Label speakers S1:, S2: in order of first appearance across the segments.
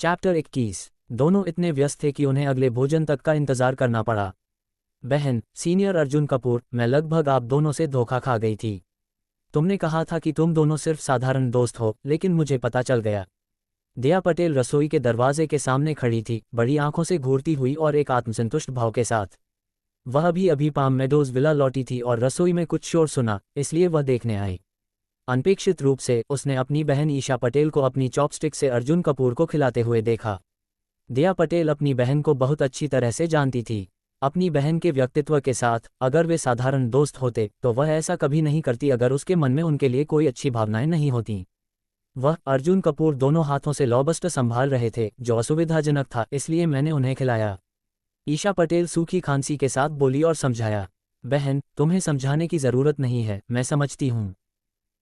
S1: Chapter 21। दोनों इतने व्यस्त थे कि उन्हें अगले भोजन तक का इंतजार करना पड़ा। बहन, सीनियर अर्जुन कपूर, मैं लगभग आप दोनों से धोखा खा गई थी। तुमने कहा था कि तुम दोनों सिर्फ साधारण दोस्त हो, लेकिन मुझे पता चल गया। दिया पटेल रसोई के दरवाजे के सामने खड़ी थी, बड़ी आंखों से घूरती हुई और एक आत्मसंतुष्ट भाव के साथ। वह अभी पाम मेडोज विला लौटी थी और रसोई में कुछ शोर सुना, इसलिए वह देखने आई। अनपेक्षित रूप से उसने अपनी बहन ईशा पटेल को अपनी चॉपस्टिक से अर्जुन कपूर को खिलाते हुए देखा। दिया पटेल अपनी बहन को बहुत अच्छी तरह से जानती थी। अपनी बहन के व्यक्तित्व के साथ, अगर वे साधारण दोस्त होते तो वह ऐसा कभी नहीं करती अगर उसके मन में उनके लिए कोई अच्छी भावनाएं नहीं होती। वह अर्जुन कपूर दोनों हाथों से लॉबस्टर संभाल रहे थे, जो असुविधाजनक था, इसलिए मैंने उन्हें खिलाया। ईशा पटेल सूखी खांसी के साथ बोली और समझाया। बहन, तुम्हें समझाने की जरूरत नहीं है, मैं समझती हूँ।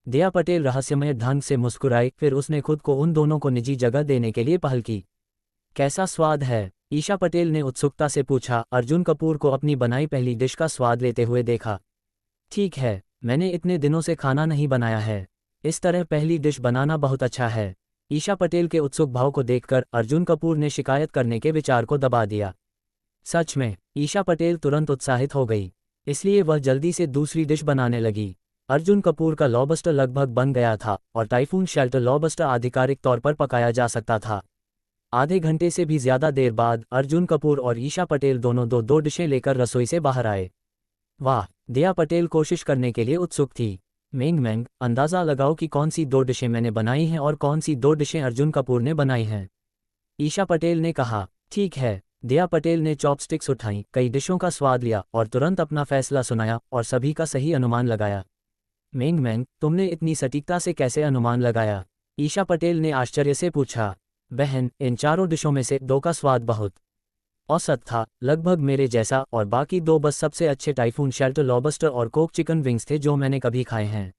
S1: दिया पटेल रहस्यमय ढंग से मुस्कुराई, फिर उसने खुद को उन दोनों को निजी जगह देने के लिए पहल की। कैसा स्वाद है? ईशा पटेल ने उत्सुकता से पूछा। अर्जुन कपूर को अपनी बनाई पहली डिश का स्वाद लेते हुए देखा। ठीक है, मैंने इतने दिनों से खाना नहीं बनाया है। इस तरह पहली डिश बनाना बहुत अच्छा है। ईशा पटेल के उत्सुक भाव को देखकर अर्जुन कपूर ने शिकायत करने के विचार को दबा दिया। सच में? ईशा पटेल तुरंत उत्साहित हो गई, इसलिए वह जल्दी से दूसरी डिश बनाने लगी। अर्जुन कपूर का लॉबस्टर लगभग बन गया था और टाइफून शेल्टर लॉबस्टर आधिकारिक तौर पर पकाया जा सकता था। आधे घंटे से भी ज्यादा देर बाद अर्जुन कपूर और ईशा पटेल दोनों दो डिशें लेकर रसोई से बाहर आए। वाह! दिया पटेल कोशिश करने के लिए उत्सुक थी। मेंग, अंदाज़ा लगाओ कि कौन सी 2 डिशें मैंने बनाई हैं और कौन सी 2 डिशें अर्जुन कपूर ने बनाई हैं। ईशा पटेल ने कहा। ठीक है। दिया पटेल ने चॉपस्टिक्स उठाई, कई डिशों का स्वाद लिया और तुरंत अपना फैसला सुनाया और सभी का सही अनुमान लगाया। मेंग, तुमने इतनी सटीकता से कैसे अनुमान लगाया? ईशा पटेल ने आश्चर्य से पूछा। बहन, इन 4 डिशों में से 2 का स्वाद बहुत औसत था, लगभग मेरे जैसा, और बाकी 2 बस सबसे अच्छे टाइफून शेल्टर लॉबस्टर और कोक चिकन विंग्स थे जो मैंने कभी खाए हैं।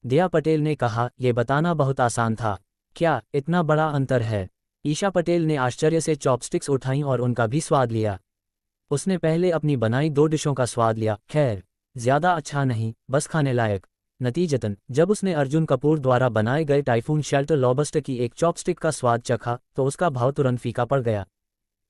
S1: दिया पटेल ने कहा। यह बताना बहुत आसान था। क्या इतना बड़ा अंतर है? ईशा पटेल ने आश्चर्य से चॉपस्टिक्स उठाईं और उनका भी स्वाद लिया। उसने पहले अपनी बनाई 2 डिशों का स्वाद लिया। खैर, ज्यादा अच्छा नहीं, बस खाने लायक। नतीजतन जब उसने अर्जुन कपूर द्वारा बनाए गए टाइफून शेल्टर लॉबस्टर की एक चॉपस्टिक का स्वाद चखा तो उसका भाव तुरंत फीका पड़ गया।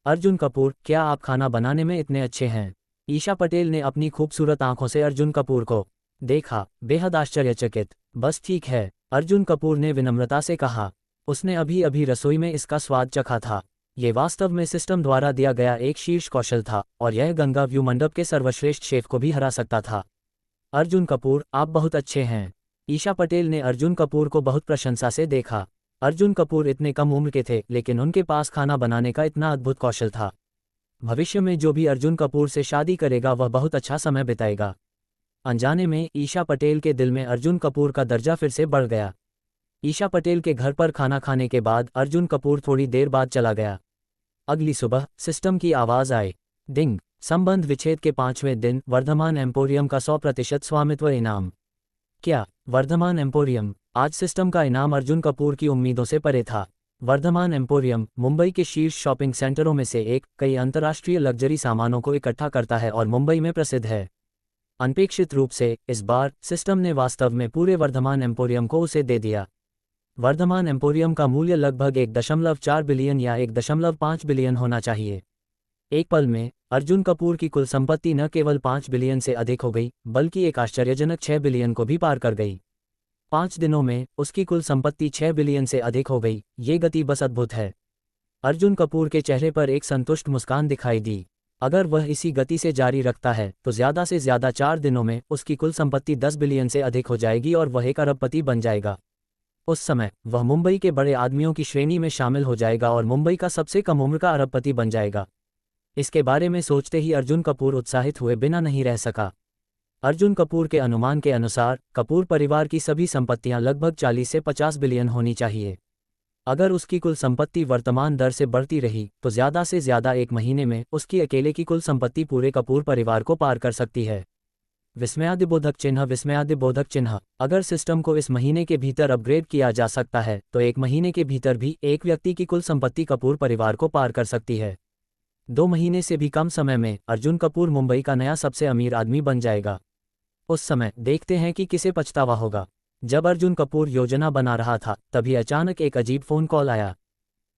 S1: अर्जुन कपूर, क्या आप खाना बनाने में इतने अच्छे हैं? ईशा पटेल ने अपनी खूबसूरत आंखों से अर्जुन कपूर को देखा, बेहद आश्चर्यचकित। बस ठीक है, अर्जुन कपूर ने विनम्रता से कहा। उसने अभी रसोई में इसका स्वाद चखा था। ये वास्तव में सिस्टम द्वारा दिया गया एक शीर्ष कौशल था और यह गंगा व्यू मंडप के सर्वश्रेष्ठ शेफ को भी हरा सकता था। अर्जुन कपूर, आप बहुत अच्छे हैं। ईशा पटेल ने अर्जुन कपूर को बहुत प्रशंसा से देखा। अर्जुन कपूर इतने कम उम्र के थे, लेकिन उनके पास खाना बनाने का इतना अद्भुत कौशल था। भविष्य में जो भी अर्जुन कपूर से शादी करेगा वह बहुत अच्छा समय बिताएगा। अनजाने में ईशा पटेल के दिल में अर्जुन कपूर का दर्जा फिर से बढ़ गया। ईशा पटेल के घर पर खाना खाने के बाद अर्जुन कपूर थोड़ी देर बाद चला गया। अगली सुबह सिस्टम की आवाज़ आई। डिंग! संबंध विच्छेद के 5वें दिन वर्धमान एम्पोरियम का 100% स्वामित्व इनाम। क्या वर्धमान एम्पोरियम? आज सिस्टम का इनाम अर्जुन कपूर की उम्मीदों से परे था। वर्धमान एम्पोरियम मुंबई के शीर्ष शॉपिंग सेंटरों में से एक, कई अंतर्राष्ट्रीय लग्जरी सामानों को इकट्ठा करता है और मुंबई में प्रसिद्ध है। अनपेक्षित रूप से इस बार सिस्टम ने वास्तव में पूरे वर्धमान एम्पोरियम को उसे दे दिया। वर्धमान एम्पोरियम का मूल्य लगभग 1.4 बिलियन या 1.5 बिलियन होना चाहिए। एक पल में अर्जुन कपूर की कुल संपत्ति न केवल 5 बिलियन से अधिक हो गई, बल्कि एक आश्चर्यजनक 6 बिलियन को भी पार कर गई। 5 दिनों में उसकी कुल संपत्ति 6 बिलियन से अधिक हो गई। ये गति बस अद्भुत है। अर्जुन कपूर के चेहरे पर एक संतुष्ट मुस्कान दिखाई दी। अगर वह इसी गति से जारी रखता है तो ज्यादा से ज्यादा 4 दिनों में उसकी कुल संपत्ति 10 बिलियन से अधिक हो जाएगी और वह एक अरबपति बन जाएगा। उस समय वह मुंबई के बड़े आदमियों की श्रेणी में शामिल हो जाएगा और मुंबई का सबसे कम उम्र का अरबपति बन जाएगा। इसके बारे में सोचते ही अर्जुन कपूर उत्साहित हुए बिना नहीं रह सका। अर्जुन कपूर के अनुमान के अनुसार कपूर परिवार की सभी संपत्तियां लगभग 40 से 50 बिलियन होनी चाहिए। अगर उसकी कुल संपत्ति वर्तमान दर से बढ़ती रही तो ज्यादा से ज्यादा 1 महीने में उसकी अकेले की कुल संपत्ति पूरे कपूर परिवार को पार कर सकती है। विस्मयादिबोधक चिन्ह। अगर सिस्टम को इस महीने के भीतर अपग्रेड किया जा सकता है तो 1 महीने के भीतर भी एक व्यक्ति की कुल संपत्ति कपूर परिवार को पार कर सकती है। 2 महीने से भी कम समय में अर्जुन कपूर मुंबई का नया सबसे अमीर आदमी बन जाएगा। उस समय देखते हैं कि किसे पछतावा होगा। जब अर्जुन कपूर योजना बना रहा था तभी अचानक एक अजीब फोन कॉल आया।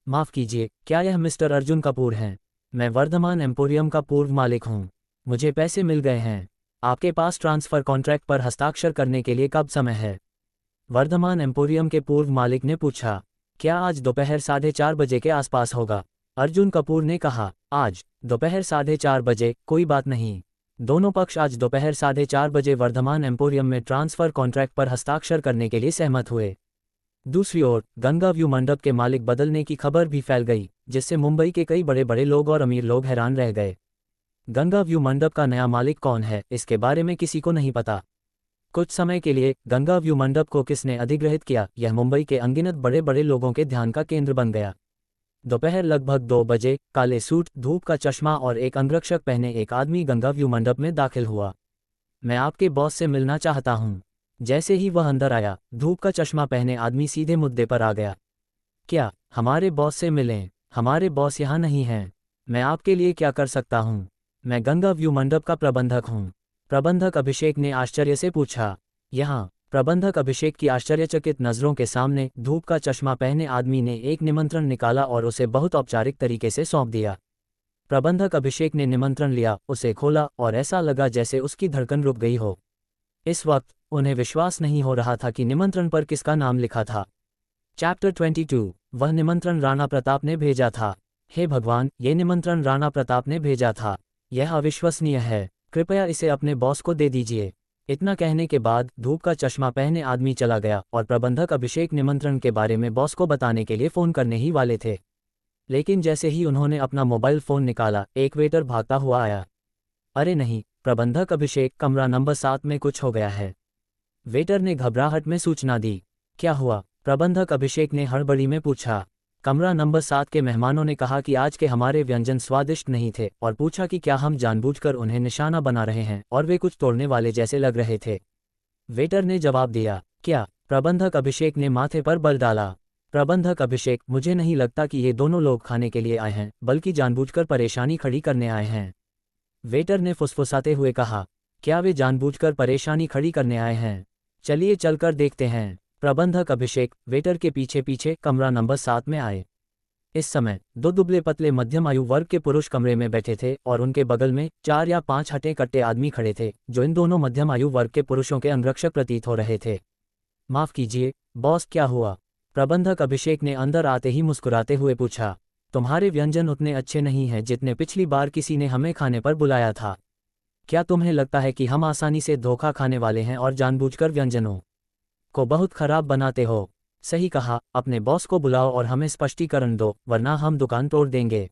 S1: माफ़ कीजिए, क्या यह मिस्टर अर्जुन कपूर हैं? मैं वर्धमान एम्पोरियम का पूर्व मालिक हूँ। मुझे पैसे मिल गए हैं। आपके पास ट्रांसफ़र कॉन्ट्रैक्ट पर हस्ताक्षर करने के लिए कब समय है? वर्धमान एम्पोरियम के पूर्व मालिक ने पूछा। क्या आज दोपहर 4:30 के आसपास होगा? अर्जुन कपूर ने कहा, आज दोपहर 4:30, कोई बात नहीं। दोनों पक्ष आज दोपहर 4:30 वर्धमान एम्पोरियम में ट्रांसफ़र कॉन्ट्रैक्ट पर हस्ताक्षर करने के लिए सहमत हुए। दूसरी ओर गंगा व्यू मंडप के मालिक बदलने की खबर भी फैल गई, जिससे मुंबई के कई बड़े बड़े लोग और अमीर लोग हैरान रह गए। गंगा व्यू मंडप का नया मालिक कौन है, इसके बारे में किसी को नहीं पता। कुछ समय के लिए गंगा व्यू मंडप को किसने अधिग्रहित किया, यह मुंबई के अनगिनत बड़े बड़े लोगों के ध्यान का केंद्र बन गया। दोपहर लगभग 2 बजे काले सूट, धूप का चश्मा और एक अंगरक्षक पहने एक आदमी गंगा व्यू मंडप में दाखिल हुआ। मैं आपके बॉस से मिलना चाहता हूँ। जैसे ही वह अंदर आया, धूप का चश्मा पहने आदमी सीधे मुद्दे पर आ गया। क्या हमारे बॉस से मिलें? हमारे बॉस यहाँ नहीं हैं। मैं आपके लिए क्या कर सकता हूँ? मैं गंगा व्यू मंडप का प्रबंधक हूँ। प्रबंधक अभिषेक ने आश्चर्य से पूछा। यहाँ प्रबंधक अभिषेक की आश्चर्यचकित नज़रों के सामने धूप का चश्मा पहने आदमी ने एक निमंत्रण निकाला और उसे बहुत औपचारिक तरीके से सौंप दिया। प्रबंधक अभिषेक ने निमंत्रण लिया, उसे खोला और ऐसा लगा जैसे उसकी धड़कन रुक गई हो। इस वक्त उन्हें विश्वास नहीं हो रहा था कि निमंत्रण पर किसका नाम लिखा था। चैप्टर 22। वह निमंत्रण राणा प्रताप ने भेजा था। हे भगवान, ये निमंत्रण राणा प्रताप ने भेजा था। यह अविश्वसनीय है। कृपया इसे अपने बॉस को दे दीजिए। इतना कहने के बाद धूप का चश्मा पहने आदमी चला गया और प्रबंधक अभिषेक निमंत्रण के बारे में बॉस को बताने के लिए फ़ोन करने ही वाले थे। लेकिन जैसे ही उन्होंने अपना मोबाइल फ़ोन निकाला, एक वेटर भागता हुआ आया। अरे नहीं, प्रबंधक अभिषेक, कमरा नंबर 7 में कुछ हो गया है। वेटर ने घबराहट में सूचना दी। क्या हुआ? प्रबंधक अभिषेक ने हड़बड़ी में पूछा। कमरा नंबर 7 के मेहमानों ने कहा कि आज के हमारे व्यंजन स्वादिष्ट नहीं थे और पूछा कि क्या हम जानबूझकर उन्हें निशाना बना रहे हैं, और वे कुछ तोड़ने वाले जैसे लग रहे थे। वेटर ने जवाब दिया। क्या? प्रबंधक अभिषेक ने माथे पर बल डाला। प्रबंधक अभिषेक, मुझे नहीं लगता कि ये दोनों लोग खाने के लिए आए हैं, बल्कि जानबूझकर परेशानी खड़ी करने आए हैं। वेटर ने फुसफुसाते हुए कहा। क्या वे जानबूझकर परेशानी खड़ी करने आए हैं? चलिए चलकर देखते हैं। प्रबंधक अभिषेक वेटर के पीछे पीछे कमरा नंबर 7 में आए। इस समय 2 दुबले पतले मध्यम आयु वर्ग के पुरुष कमरे में बैठे थे और उनके बगल में 4 या 5 हटे कट्टे आदमी खड़े थे, जो इन दोनों मध्यम आयु वर्ग के पुरुषों के अंगरक्षक प्रतीत हो रहे थे। माफ़ कीजिए बॉस, क्या हुआ? प्रबंधक अभिषेक ने अंदर आते ही मुस्कुराते हुए पूछा। तुम्हारे व्यंजन उतने अच्छे नहीं हैं जितने पिछली बार किसी ने हमें खाने पर बुलाया था। क्या तुम्हें लगता है कि हम आसानी से धोखा खाने वाले हैं और जानबूझकर व्यंजनों को बहुत खराब बनाते हो? सही कहा, अपने बॉस को बुलाओ और हमें स्पष्टीकरण दो, वरना हम दुकान तोड़ देंगे।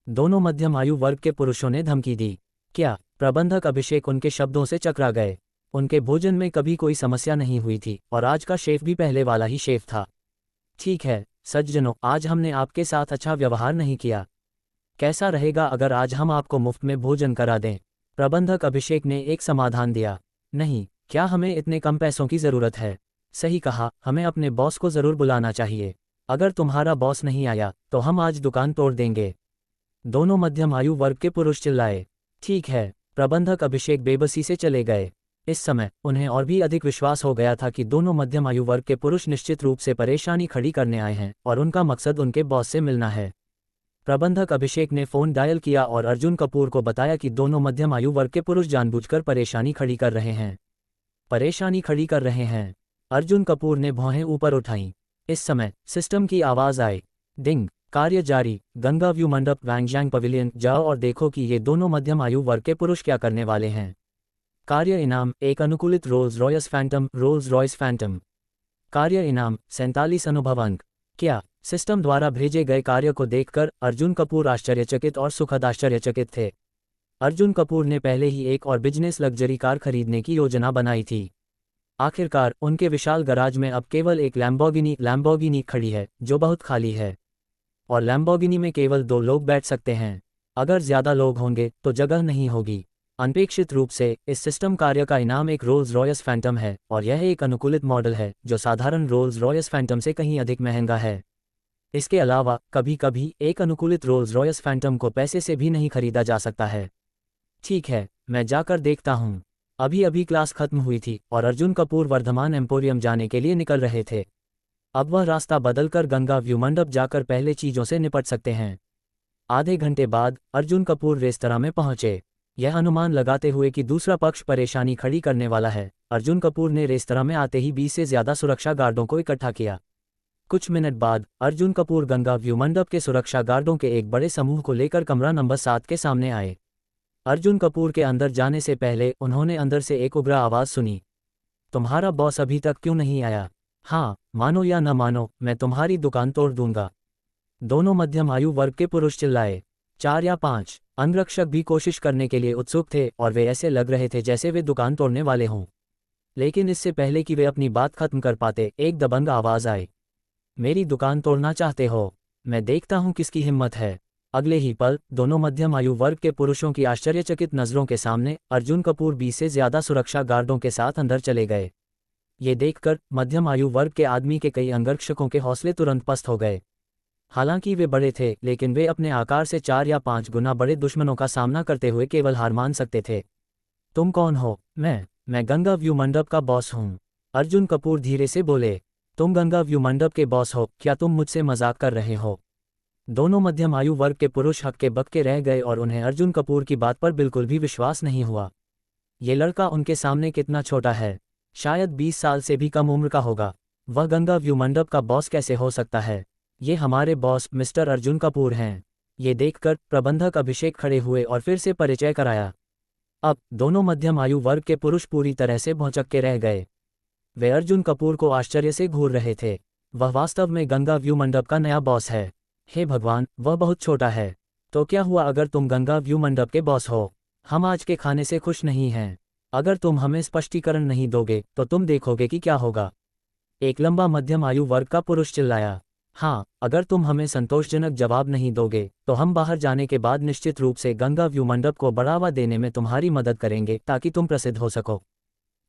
S1: दोनों मध्यम आयु वर्ग के पुरुषों ने धमकी दी। क्या? प्रबंधक अभिषेक उनके शब्दों से चकरा गए। उनके भोजन में कभी कोई समस्या नहीं हुई थी और आज का शेफ भी पहले वाला ही शेफ था। ठीक है सज्जनों, आज हमने आपके साथ अच्छा व्यवहार नहीं किया। कैसा रहेगा अगर आज हम आपको मुफ्त में भोजन करा दें? प्रबंधक अभिषेक ने एक समाधान दिया। नहीं, क्या हमें इतने कम पैसों की ज़रूरत है? सही कहा, हमें अपने बॉस को ज़रूर बुलाना चाहिए। अगर तुम्हारा बॉस नहीं आया तो हम आज दुकान तोड़ देंगे। दोनों मध्यम आयु वर्ग के पुरुष चिल्लाए। ठीक है। प्रबंधक अभिषेक बेबसी से चले गए। इस समय उन्हें और भी अधिक विश्वास हो गया था कि दोनों मध्यम आयु वर्ग के पुरुष निश्चित रूप से परेशानी खड़ी करने आए हैं और उनका मकसद उनके बॉस से मिलना है। प्रबंधक अभिषेक ने फ़ोन डायल किया और अर्जुन कपूर को बताया कि दोनों मध्यम आयु वर्ग के पुरुष जानबूझकर परेशानी खड़ी कर रहे हैं। परेशानी खड़ी कर रहे हैं। अर्जुन कपूर ने भौहें ऊपर उठाईं। इस समय सिस्टम की आवाज़ आई। डिंग। कार्य जारी। गंगा व्यू मंडप वैंगजैंग पवेलियन, जाओ और देखो कि ये दोनों मध्यम आयु वर्ग के पुरुष क्या करने वाले हैं। कार्य इनाम, एक अनुकूलित Rolls Royce Phantom, Rolls Royce Phantom. कार्य इनाम 47 अनुभव अंक। क्या? सिस्टम द्वारा भेजे गए कार्य को देखकर अर्जुन कपूर आश्चर्यचकित और सुखद आश्चर्यचकित थे। अर्जुन कपूर ने पहले ही एक और बिजनेस लग्जरी कार खरीदने की योजना बनाई थी। आखिरकार उनके विशाल गराज में अब केवल एक लैम्बोर्गिनी खड़ी है, जो बहुत खाली है। और लैम्बोर्गिनी में केवल 2 लोग बैठ सकते हैं। अगर ज़्यादा लोग होंगे तो जगह नहीं होगी। अनपेक्षित रूप से इस सिस्टम कार्य का इनाम एक रोल्स रॉयस फैंटम है और यह एक अनुकूलित मॉडल है जो साधारण रोल्स रॉयस फैंटम से कहीं अधिक महंगा है। इसके अलावा कभी कभी एक अनुकूलित रोल्स रॉयस फैंटम को पैसे से भी नहीं खरीदा जा सकता है। ठीक है, मैं जाकर देखता हूँ। अभी अभी क्लास खत्म हुई थी और अर्जुन कपूर वर्धमान एम्पोरियम जाने के लिए निकल रहे थे। अब वह रास्ता बदलकर गंगा व्यू मंडप जाकर पहले चीज़ों से निपट सकते हैं। आधे घंटे बाद अर्जुन कपूर रेस्तरां में पहुंचे। यह अनुमान लगाते हुए कि दूसरा पक्ष परेशानी खड़ी करने वाला है, अर्जुन कपूर ने रेस्तरां में आते ही 20 से ज़्यादा सुरक्षा गार्डों को इकट्ठा किया। कुछ मिनट बाद अर्जुन कपूर गंगा व्यू मंडप के सुरक्षा गार्डों के एक बड़े समूह को लेकर कमरा नंबर 7 के सामने आए। अर्जुन कपूर के अंदर जाने से पहले उन्होंने अंदर से एक उग्र आवाज़ सुनी, तुम्हारा बॉस अभी तक क्यों नहीं आया? हाँ, मानो या न मानो, मैं तुम्हारी दुकान तोड़ दूंगा। दोनों मध्यम आयु वर्ग के पुरुष चिल्लाए। 4 या 5 अंगरक्षक भी कोशिश करने के लिए उत्सुक थे और वे ऐसे लग रहे थे जैसे वे दुकान तोड़ने वाले हों। लेकिन इससे पहले कि वे अपनी बात खत्म कर पाते, एक दबंग आवाज़ आई, मेरी दुकान तोड़ना चाहते हो? मैं देखता हूं किसकी हिम्मत है। अगले ही पल दोनों मध्यम आयु वर्ग के पुरुषों की आश्चर्यचकित नज़रों के सामने अर्जुन कपूर 20 से ज़्यादा सुरक्षा गार्डों के साथ अंदर चले गए। ये देखकर मध्यम आयु वर्ग के आदमी के कई अंगरक्षकों के हौसले तुरंत पस्त हो गए। हालांकि वे बड़े थे, लेकिन वे अपने आकार से 4 या 5 गुना बड़े दुश्मनों का सामना करते हुए केवल हार मान सकते थे। तुम कौन हो? मैं गंगा व्यू मंडप का बॉस हूँ। अर्जुन कपूर धीरे से बोले। तुम गंगा व्यू मंडप के बॉस हो? क्या तुम मुझसे मजाक कर रहे हो? दोनों मध्यम आयु वर्ग के पुरुष हक्के बक्के रह गए और उन्हें अर्जुन कपूर की बात पर बिल्कुल भी विश्वास नहीं हुआ। ये लड़का उनके सामने कितना छोटा है, शायद 20 साल से भी कम उम्र का होगा। वह गंगा व्यू मंडप का बॉस कैसे हो सकता है? ये हमारे बॉस मिस्टर अर्जुन कपूर हैं। ये देखकर प्रबंधक अभिषेक खड़े हुए और फिर से परिचय कराया। अब दोनों मध्यम आयु वर्ग के पुरुष पूरी तरह से भौचक्के रह गए। वे अर्जुन कपूर को आश्चर्य से घूर रहे थे। वह वास्तव में गंगा व्यू मंडप का नया बॉस है। हे भगवान, वह बहुत छोटा है। तो क्या हुआ अगर तुम गंगा व्यू मंडप के बॉस हो? हम आज के खाने से खुश नहीं हैं। अगर तुम हमें स्पष्टीकरण नहीं दोगे तो तुम देखोगे कि क्या होगा। एक लंबा मध्यम आयु वर्ग का पुरुष चिल्लाया। हाँ, अगर तुम हमें संतोषजनक जवाब नहीं दोगे तो हम बाहर जाने के बाद निश्चित रूप से गंगा व्यू मंडप को बढ़ावा देने में तुम्हारी मदद करेंगे ताकि तुम प्रसिद्ध हो सको।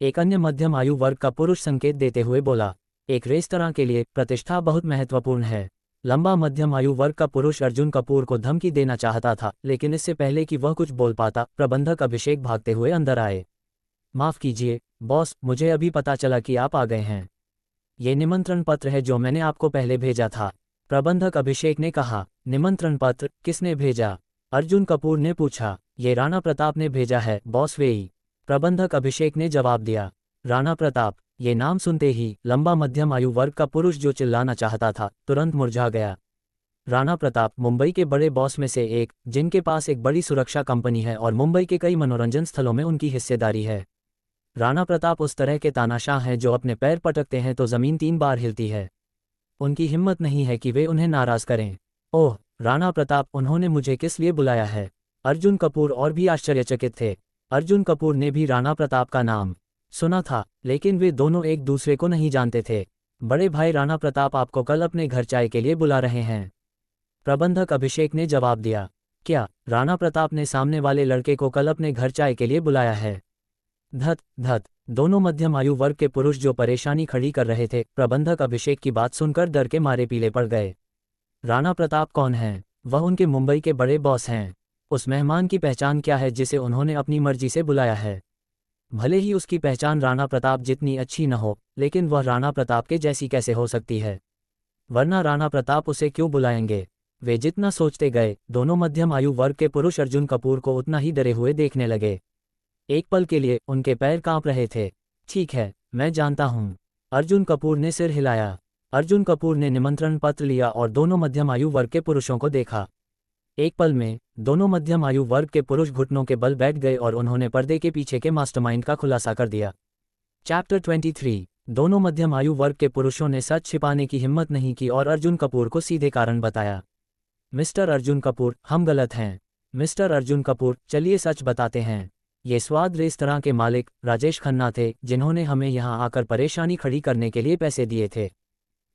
S1: एक अन्य मध्यम आयु वर्ग का पुरुष संकेत देते हुए बोला। एक रेस्तरां के लिए प्रतिष्ठा बहुत महत्वपूर्ण है। लंबा मध्यम आयु वर्ग का पुरुष अर्जुन कपूर को धमकी देना चाहता था, लेकिन इससे पहले कि वह कुछ बोल पाता, प्रबंधक अभिषेक भागते हुए अंदर आए। माफ़ कीजिए बॉस, मुझे अभी पता चला कि आप आ गए हैं। ये निमंत्रण पत्र है जो मैंने आपको पहले भेजा था, प्रबंधक अभिषेक ने कहा। निमंत्रण पत्र? किसने भेजा? अर्जुन कपूर ने पूछा। ये राणा प्रताप ने भेजा है बॉस, वेई, प्रबंधक अभिषेक ने जवाब दिया। राणा प्रताप? ये नाम सुनते ही लंबा मध्यम आयु वर्ग का पुरुष जो चिल्लाना चाहता था तुरंत मुरझा गया। राणा प्रताप मुंबई के बड़े बॉस में से एक, जिनके पास एक बड़ी सुरक्षा कंपनी है और मुंबई के कई मनोरंजन स्थलों में उनकी हिस्सेदारी है। राणा प्रताप उस तरह के तानाशाह हैं जो अपने पैर पटकते हैं तो ज़मीन 3 बार हिलती है। उनकी हिम्मत नहीं है कि वे उन्हें नाराज़ करें। ओह राणा प्रताप, उन्होंने मुझे किस लिए बुलाया है? अर्जुन कपूर और भी आश्चर्यचकित थे। अर्जुन कपूर ने भी राणा प्रताप का नाम सुना था, लेकिन वे दोनों एक दूसरे को नहीं जानते थे। बड़े भाई राणा प्रताप आपको कल अपने घर चाय के लिए बुला रहे हैं, प्रबंधक अभिषेक ने जवाब दिया। क्या राणा प्रताप ने सामने वाले लड़के को कल अपने घर चाय के लिए बुलाया है? धत धत, दोनों मध्यम आयु वर्ग के पुरुष जो परेशानी खड़ी कर रहे थे, प्रबंधक अभिषेक की बात सुनकर डर के मारे पीले पड़ गए। राणा प्रताप कौन हैं? वह उनके मुंबई के बड़े बॉस हैं। उस मेहमान की पहचान क्या है जिसे उन्होंने अपनी मर्जी से बुलाया है? भले ही उसकी पहचान राणा प्रताप जितनी अच्छी न हो, लेकिन वह राणा प्रताप के जैसी कैसे हो सकती है? वरना राणा प्रताप उसे क्यों बुलाएंगे? वे जितना सोचते गए, दोनों मध्यम आयु वर्ग के पुरुष अर्जुन कपूर को उतना ही डरे हुए देखने लगे। एक पल के लिए उनके पैर कांप रहे थे। ठीक है, मैं जानता हूँ, अर्जुन कपूर ने सिर हिलाया। अर्जुन कपूर ने निमंत्रण पत्र लिया और दोनों मध्यम आयु वर्ग के पुरुषों को देखा। एक पल में दोनों मध्यम आयु वर्ग के पुरुष घुटनों के बल बैठ गए और उन्होंने पर्दे के पीछे के मास्टरमाइंड का खुलासा कर दिया। चैप्टर 23। दोनों मध्यम आयु वर्ग के पुरुषों ने सच छिपाने की हिम्मत नहीं की और अर्जुन कपूर को सीधे कारण बताया। मिस्टर अर्जुन कपूर, हम गलत हैं। मिस्टर अर्जुन कपूर, चलिए सच बताते हैं। ये स्वाद रेस्तरां के मालिक राजेश खन्ना थे, जिन्होंने हमें यहाँ आकर परेशानी खड़ी करने के लिए पैसे दिए थे।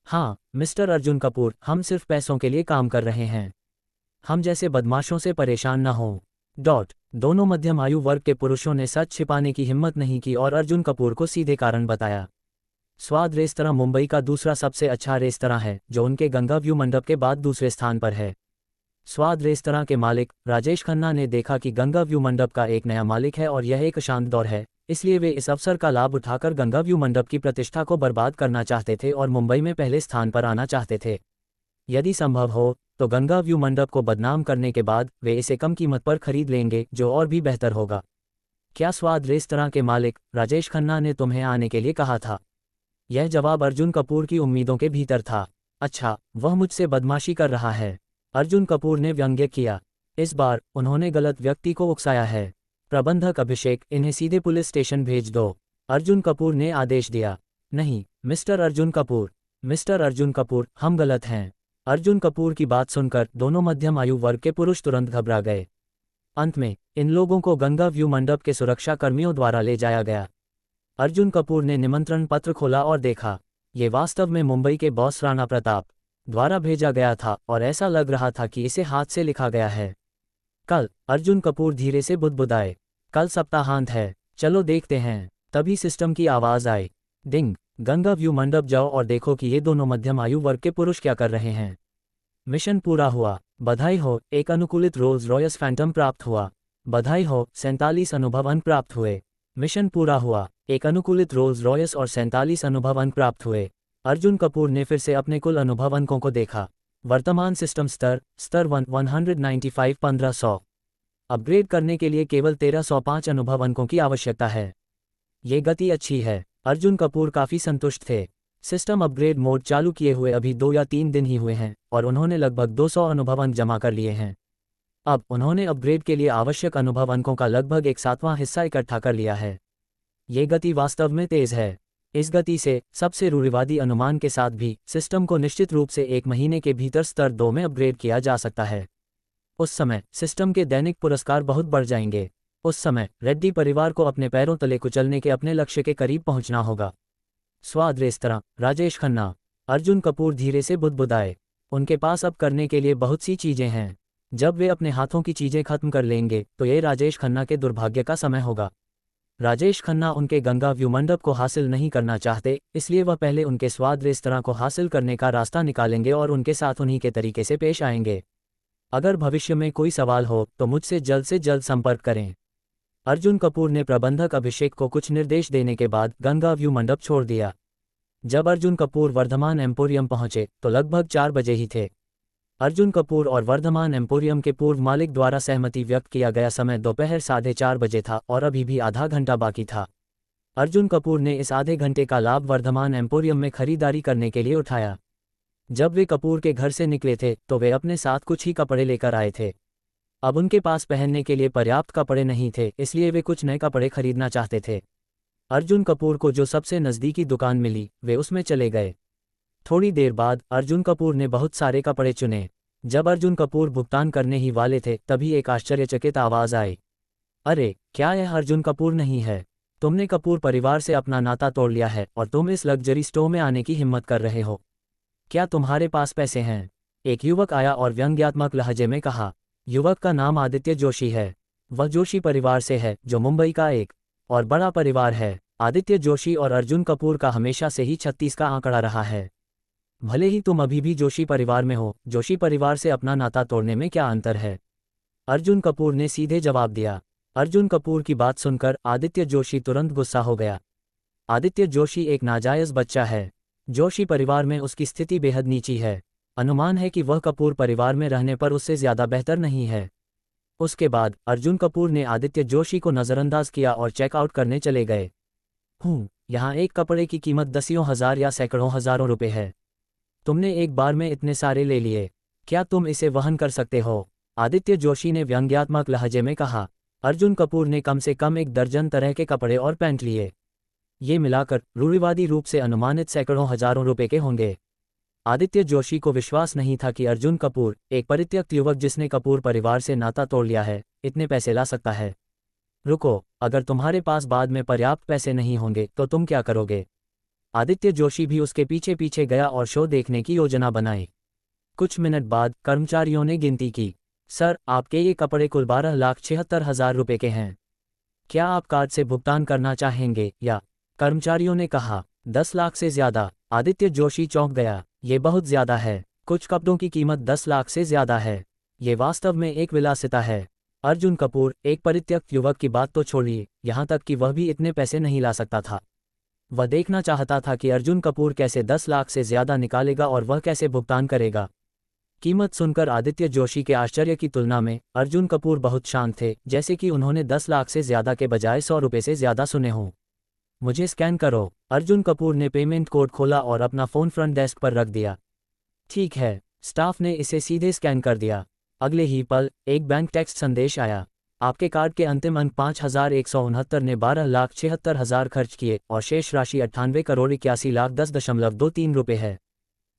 S1: हाँ मिस्टर अर्जुन कपूर, हम सिर्फ पैसों के लिए काम कर रहे हैं। हम जैसे बदमाशों से परेशान न हों। दोनों मध्यम आयु वर्ग के पुरुषों ने सच छिपाने की हिम्मत नहीं की और अर्जुन कपूर को सीधे कारण बताया। स्वाद रेस्तरां मुंबई का दूसरा सबसे अच्छा रेस्तरां है, जो उनके गंगा व्यू मंडप के बाद दूसरे स्थान पर है। स्वाद रेस्तरां के मालिक राजेश खन्ना ने देखा कि गंगा व्यू मंडप का एक नया मालिक है और यह एक शांत दौर है, इसलिए वे इस अवसर का लाभ उठाकर गंगा व्यू मंडप की प्रतिष्ठा को बर्बाद करना चाहते थे और मुंबई में पहले स्थान पर आना चाहते थे। यदि संभव हो तो गंगा व्यू मंडप को बदनाम करने के बाद वे इसे कम कीमत पर खरीद लेंगे, जो और भी बेहतर होगा। क्या स्वाद रेस्तरां के मालिक राजेश खन्ना ने तुम्हें आने के लिए कहा था? यह जवाब अर्जुन कपूर की उम्मीदों के भीतर था। अच्छा, वह मुझसे बदमाशी कर रहा है, अर्जुन कपूर ने व्यंग्य किया। इस बार उन्होंने गलत व्यक्ति को उकसाया है। प्रबंधक अभिषेक, इन्हें सीधे पुलिस स्टेशन भेज दो, अर्जुन कपूर ने आदेश दिया। नहीं मिस्टर अर्जुन कपूर, मिस्टर अर्जुन कपूर, हम गलत हैं। अर्जुन कपूर की बात सुनकर दोनों मध्यम आयु वर्ग के पुरुष तुरंत घबरा गए। अंत में इन लोगों को गंगा व्यू मंडप के सुरक्षा कर्मियों द्वारा ले जाया गया। अर्जुन कपूर ने निमंत्रण पत्र खोला और देखा, ये वास्तव में मुंबई के बॉस राणा प्रताप द्वारा भेजा गया था और ऐसा लग रहा था कि इसे हाथ से लिखा गया है। कल, अर्जुन कपूर धीरे से बुदबुदाए, कल सप्ताहांत है, चलो देखते हैं। तभी सिस्टम की आवाज़ आई, डिंग। गंगा व्यू मंडप जाओ और देखो कि ये दोनों मध्यम आयु वर्ग के पुरुष क्या कर रहे हैं। मिशन पूरा हुआ, बधाई हो, एक अनुकूलित रोल्स रॉयस फैंटम प्राप्त हुआ। बधाई हो, 47 अनुभव अंक प्राप्त हुए। मिशन पूरा हुआ, एक अनुकूलित रोल्स रॉयस और 47 अनुभव अंक प्राप्त हुए। अर्जुन कपूर ने फिर से अपने कुल अनुभव अंकों को देखा। वर्तमान सिस्टम स्तर 195 1500। अपग्रेड करने के लिए केवल 1305 अनुभव अंकों की आवश्यकता है। ये गति अच्छी है। अर्जुन कपूर काफ़ी संतुष्ट थे। सिस्टम अपग्रेड मोड चालू किए हुए अभी 2 या 3 दिन ही हुए हैं और उन्होंने लगभग 200 अनुभव अंक जमा कर लिए हैं। अब उन्होंने अपग्रेड के लिए आवश्यक अनुभव अंकों का लगभग 1/7वां हिस्सा इकट्ठा कर लिया है। ये गति वास्तव में तेज़ है। इस गति से सबसे रूढ़िवादी अनुमान के साथ भी सिस्टम को निश्चित रूप से 1 महीने के भीतर स्तर 2 में अपग्रेड किया जा सकता है। उस समय सिस्टम के दैनिक पुरस्कार बहुत बढ़ जाएंगे। उस समय रेड्डी परिवार को अपने पैरों तले कुचलने के अपने लक्ष्य के करीब पहुंचना होगा। स्वाद रेस्तरां, राजेश खन्ना, अर्जुन कपूर धीरे से बुदबुदाए। उनके पास अब करने के लिए बहुत सी चीज़ें हैं। जब वे अपने हाथों की चीज़ें खत्म कर लेंगे तो ये राजेश खन्ना के दुर्भाग्य का समय होगा। राजेश खन्ना उनके गंगा व्यू मंडप को हासिल नहीं करना चाहते, इसलिए वह पहले उनके स्वाद रेस्तरां को हासिल करने का रास्ता निकालेंगे और उनके साथ उन्हीं के तरीके से पेश आएंगे। अगर भविष्य में कोई सवाल हो तो मुझसे जल्द से जल्द संपर्क करें। अर्जुन कपूर ने प्रबंधक अभिषेक को कुछ निर्देश देने के बाद गंगा व्यू मंडप छोड़ दिया। जब अर्जुन कपूर वर्धमान एम्पोरियम पहुंचे तो लगभग 4 बजे ही थे। अर्जुन कपूर और वर्धमान एम्पोरियम के पूर्व मालिक द्वारा सहमति व्यक्त किया गया समय दोपहर 4:30 बजे था और अभी भी आधा घंटा बाकी था। अर्जुन कपूर ने इस आधे घंटे का लाभ वर्धमान एम्पोरियम में खरीदारी करने के लिए उठाया। जब वे कपूर के घर से निकले थे तो वे अपने साथ कुछ ही कपड़े लेकर आए थे। अब उनके पास पहनने के लिए पर्याप्त कपड़े नहीं थे, इसलिए वे कुछ नए कपड़े खरीदना चाहते थे। अर्जुन कपूर को जो सबसे नज़दीकी दुकान मिली वे उसमें चले गए। थोड़ी देर बाद अर्जुन कपूर ने बहुत सारे कपड़े चुने। जब अर्जुन कपूर भुगतान करने ही वाले थे तभी एक आश्चर्यचकित आवाज़ आई, अरे क्या यह अर्जुन कपूर नहीं है? तुमने कपूर परिवार से अपना नाता तोड़ लिया है और तुम इस लग्जरी स्टोर में आने की हिम्मत कर रहे हो। क्या तुम्हारे पास पैसे हैं? एक युवक आया और व्यंग्यात्मक लहजे में कहा। युवक का नाम आदित्य जोशी है। वह जोशी परिवार से है जो मुंबई का एक और बड़ा परिवार है। आदित्य जोशी और अर्जुन कपूर का हमेशा से ही 36 का आंकड़ा रहा है। भले ही तुम अभी भी जोशी परिवार में हो, जोशी परिवार से अपना नाता तोड़ने में क्या अंतर है? अर्जुन कपूर ने सीधे जवाब दिया। अर्जुन कपूर की बात सुनकर आदित्य जोशी तुरंत गुस्सा हो गया। आदित्य जोशी एक नाजायज़ बच्चा है। जोशी परिवार में उसकी स्थिति बेहद नीची है। अनुमान है कि वह कपूर परिवार में रहने पर उससे ज़्यादा बेहतर नहीं है। उसके बाद अर्जुन कपूर ने आदित्य जोशी को नज़रअंदाज किया और चेकआउट करने चले गए। यहाँ एक कपड़े की कीमत दसियों हज़ार या सैकड़ों हज़ारों रुपए है। तुमने एक बार में इतने सारे ले लिए, क्या तुम इसे वहन कर सकते हो? आदित्य जोशी ने व्यंग्यात्मक लहजे में कहा। अर्जुन कपूर ने कम से कम 1 दर्जन तरह के कपड़े और पैंट लिए। ये मिलाकर रूढ़िवादी रूप से अनुमानित सैकड़ों हज़ारों रुपए के होंगे। आदित्य जोशी को विश्वास नहीं था कि अर्जुन कपूर, एक परित्यक्त युवक जिसने कपूर परिवार से नाता तोड़ लिया है, इतने पैसे ला सकता है। रुको, अगर तुम्हारे पास बाद में पर्याप्त पैसे नहीं होंगे तो तुम क्या करोगे? आदित्य जोशी भी उसके पीछे पीछे गया और शो देखने की योजना बनाई। कुछ मिनट बाद कर्मचारियों ने गिनती की। सर, आपके ये कपड़े कुल 12,76,000 रुपए के हैं। क्या आप कार्ड से भुगतान करना चाहेंगे या? कर्मचारियों ने कहा। 10 लाख से ज़्यादा। आदित्य जोशी चौंक गया। ये बहुत ज़्यादा है। कुछ कपड़ों की कीमत 10 लाख से ज़्यादा है। ये वास्तव में एक विलासिता है। अर्जुन कपूर, एक परित्यक्त युवक की बात तो छोड़िए, यहाँ तक कि वह भी इतने पैसे नहीं ला सकता था। वह देखना चाहता था कि अर्जुन कपूर कैसे 10 लाख से ज्यादा निकालेगा और वह कैसे भुगतान करेगा। कीमत सुनकर आदित्य जोशी के आश्चर्य की तुलना में अर्जुन कपूर बहुत शांत थे, जैसे कि उन्होंने 10 लाख से ज्यादा के बजाय 100 रुपये से ज्यादा सुने हों। मुझे स्कैन करो। अर्जुन कपूर ने पेमेंट कोड खोला और अपना फ़ोन फ्रंट डेस्क पर रख दिया। ठीक है। स्टाफ ने इसे सीधे स्कैन कर दिया। अगले ही पल एक बैंक टेक्स्ट संदेश आया। आपके कार्ड के अंतिम अंक 5169 ने 12,76,000 खर्च किए और शेष राशि 98,81,10.23 रुपये है।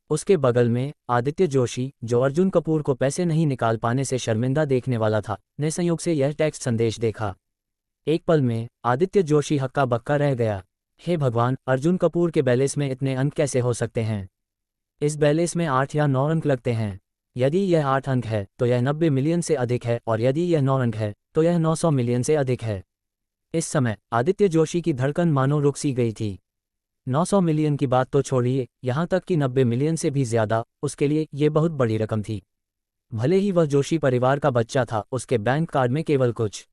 S1: उसके बगल में आदित्य जोशी, जो अर्जुन कपूर को पैसे नहीं निकाल पाने से शर्मिंदा देखने वाला था, ने संयोग से यह टेक्स्ट संदेश देखा। एक पल में आदित्य जोशी हक्का बक्का रह गया। हे भगवान, अर्जुन कपूर के बैलेंस में इतने अंक कैसे हो सकते हैं? इस बैलेंस में 8 या 9 अंक लगते हैं। यदि यह 8 अंक है तो यह 90 मिलियन से अधिक है, और यदि यह 9 अंक है तो यह 900 मिलियन से अधिक है। इस समय आदित्य जोशी की धड़कन मानो रुक सी गई थी। 900 मिलियन की बात तो छोड़िए, यहाँ तक कि 90 मिलियन से भी ज्यादा, उसके लिए ये बहुत बड़ी रकम थी। भले ही वह जोशी परिवार का बच्चा था, उसके बैंक कार्ड में केवल कुछ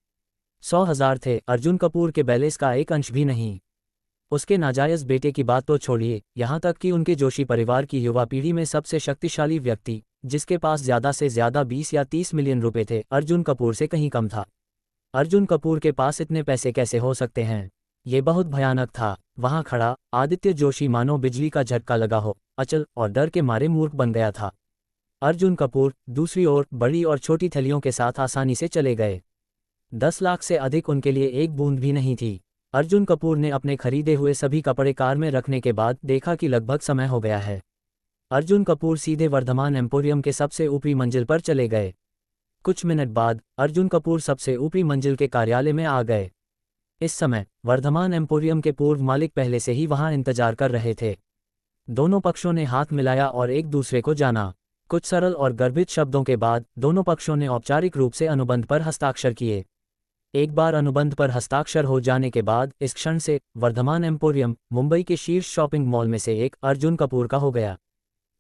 S1: 100,000 थे, अर्जुन कपूर के बैलेंस का एक अंश भी नहीं। उसके नाजायज बेटे की बात तो छोड़िए, यहाँ तक कि उनके जोशी परिवार की युवा पीढ़ी में सबसे शक्तिशाली व्यक्ति, जिसके पास ज्यादा से ज्यादा 20 या 30 मिलियन रुपए थे, अर्जुन कपूर से कहीं कम था। अर्जुन कपूर के पास इतने पैसे कैसे हो सकते हैं? ये बहुत भयानक था। वहां खड़ा आदित्य जोशी मानो बिजली का झटका लगा हो, अचल और डर के मारे मूर्ख बन गया था। अर्जुन कपूर दूसरी ओर बड़ी और छोटी थैलियों के साथ आसानी से चले गए। 10 लाख से अधिक उनके लिए एक बूंद भी नहीं थी। अर्जुन कपूर ने अपने खरीदे हुए सभी कपड़े कार में रखने के बाद देखा कि लगभग समय हो गया है। अर्जुन कपूर सीधे वर्धमान एम्पोरियम के सबसे ऊपरी मंजिल पर चले गए। कुछ मिनट बाद अर्जुन कपूर सबसे ऊपरी मंजिल के कार्यालय में आ गए। इस समय वर्धमान एम्पोरियम के पूर्व मालिक पहले से ही वहां इंतजार कर रहे थे। दोनों पक्षों ने हाथ मिलाया और एक दूसरे को जाना। कुछ सरल और गर्भित शब्दों के बाद दोनों पक्षों ने औपचारिक रूप से अनुबंध पर हस्ताक्षर किए। एक बार अनुबंध पर हस्ताक्षर हो जाने के बाद इस क्षण से वर्धमान एम्पोरियम मुंबई के शीर्ष शॉपिंग मॉल में से एक अर्जुन कपूर का हो गया।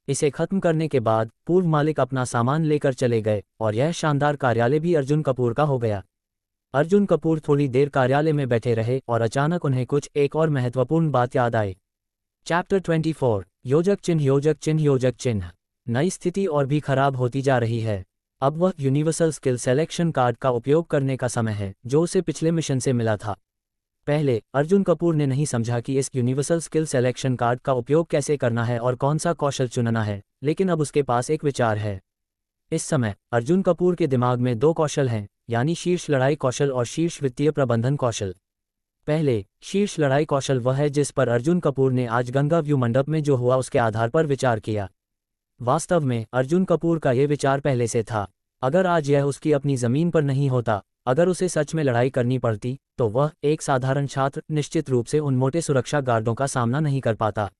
S1: इसे खत्म करने के बाद पूर्व मालिक अपना सामान लेकर चले गए और यह शानदार कार्यालय भी अर्जुन कपूर का हो गया। अर्जुन कपूर थोड़ी देर कार्यालय में बैठे रहे और अचानक उन्हें कुछ एक और महत्वपूर्ण बात याद आई। चैप्टर 24 योजक चिन्ह योजक चिन्ह योजक चिन्ह। नई स्थिति और भी खराब होती जा रही है। अब वह यूनिवर्सल स्किल सिलेक्शन कार्ड का उपयोग करने का समय है, जो उसे पिछले मिशन से मिला था। पहले अर्जुन कपूर ने नहीं समझा कि इस यूनिवर्सल स्किल सिलेक्शन कार्ड का उपयोग कैसे करना है और कौन सा कौशल चुनना है, लेकिन अब उसके पास एक विचार है। इस समय अर्जुन कपूर के दिमाग में 2 कौशल हैं, यानी शीर्ष लड़ाई कौशल और शीर्ष वित्तीय प्रबंधन कौशल। पहले शीर्ष लड़ाई कौशल वह है जिस पर अर्जुन कपूर ने आज गंगा व्यू मंडप में जो हुआ उसके आधार पर विचार किया। वास्तव में अर्जुन कपूर का ये विचार पहले से था। अगर आज यह उसकी अपनी जमीन पर नहीं होता, अगर उसे सच में लड़ाई करनी पड़ती, तो वह एक साधारण छात्र निश्चित रूप से उन मोटे सुरक्षा गार्डों का सामना नहीं कर पाता।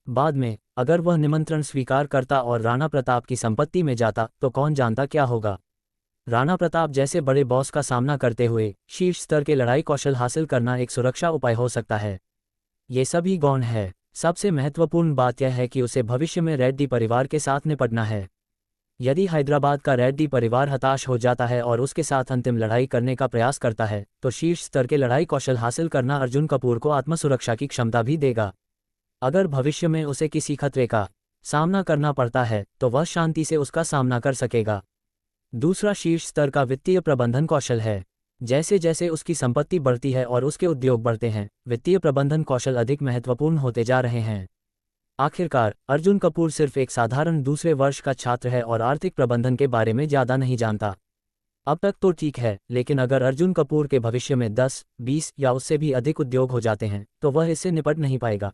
S1: बाद में अगर वह निमंत्रण स्वीकार करता और राणा प्रताप की संपत्ति में जाता, तो कौन जानता क्या होगा। राणा प्रताप जैसे बड़े बॉस का सामना करते हुए शीर्ष स्तर के लड़ाई कौशल हासिल करना एक सुरक्षा उपाय हो सकता है। ये सभी गौण है। सबसे महत्वपूर्ण बात यह है कि उसे भविष्य में रेड्डी परिवार के साथ निपटना है। यदि हैदराबाद का रेड्डी परिवार हताश हो जाता है और उसके साथ अंतिम लड़ाई करने का प्रयास करता है, तो शीर्ष स्तर के लड़ाई कौशल हासिल करना अर्जुन कपूर को आत्मसुरक्षा की क्षमता भी देगा। अगर भविष्य में उसे किसी खतरे का सामना करना पड़ता है, तो वह शांति से उसका सामना कर सकेगा। दूसरा शीर्ष स्तर का वित्तीय प्रबंधन कौशल है। जैसे जैसे उसकी संपत्ति बढ़ती है और उसके उद्योग बढ़ते हैं, वित्तीय प्रबंधन कौशल अधिक महत्वपूर्ण होते जा रहे हैं। आखिरकार अर्जुन कपूर सिर्फ एक साधारण दूसरे वर्ष का छात्र है और आर्थिक प्रबंधन के बारे में ज़्यादा नहीं जानता। अब तक तो ठीक है, लेकिन अगर अर्जुन कपूर के भविष्य में 10, 20 या उससे भी अधिक उद्योग हो जाते हैं, तो वह इससे निपट नहीं पाएगा।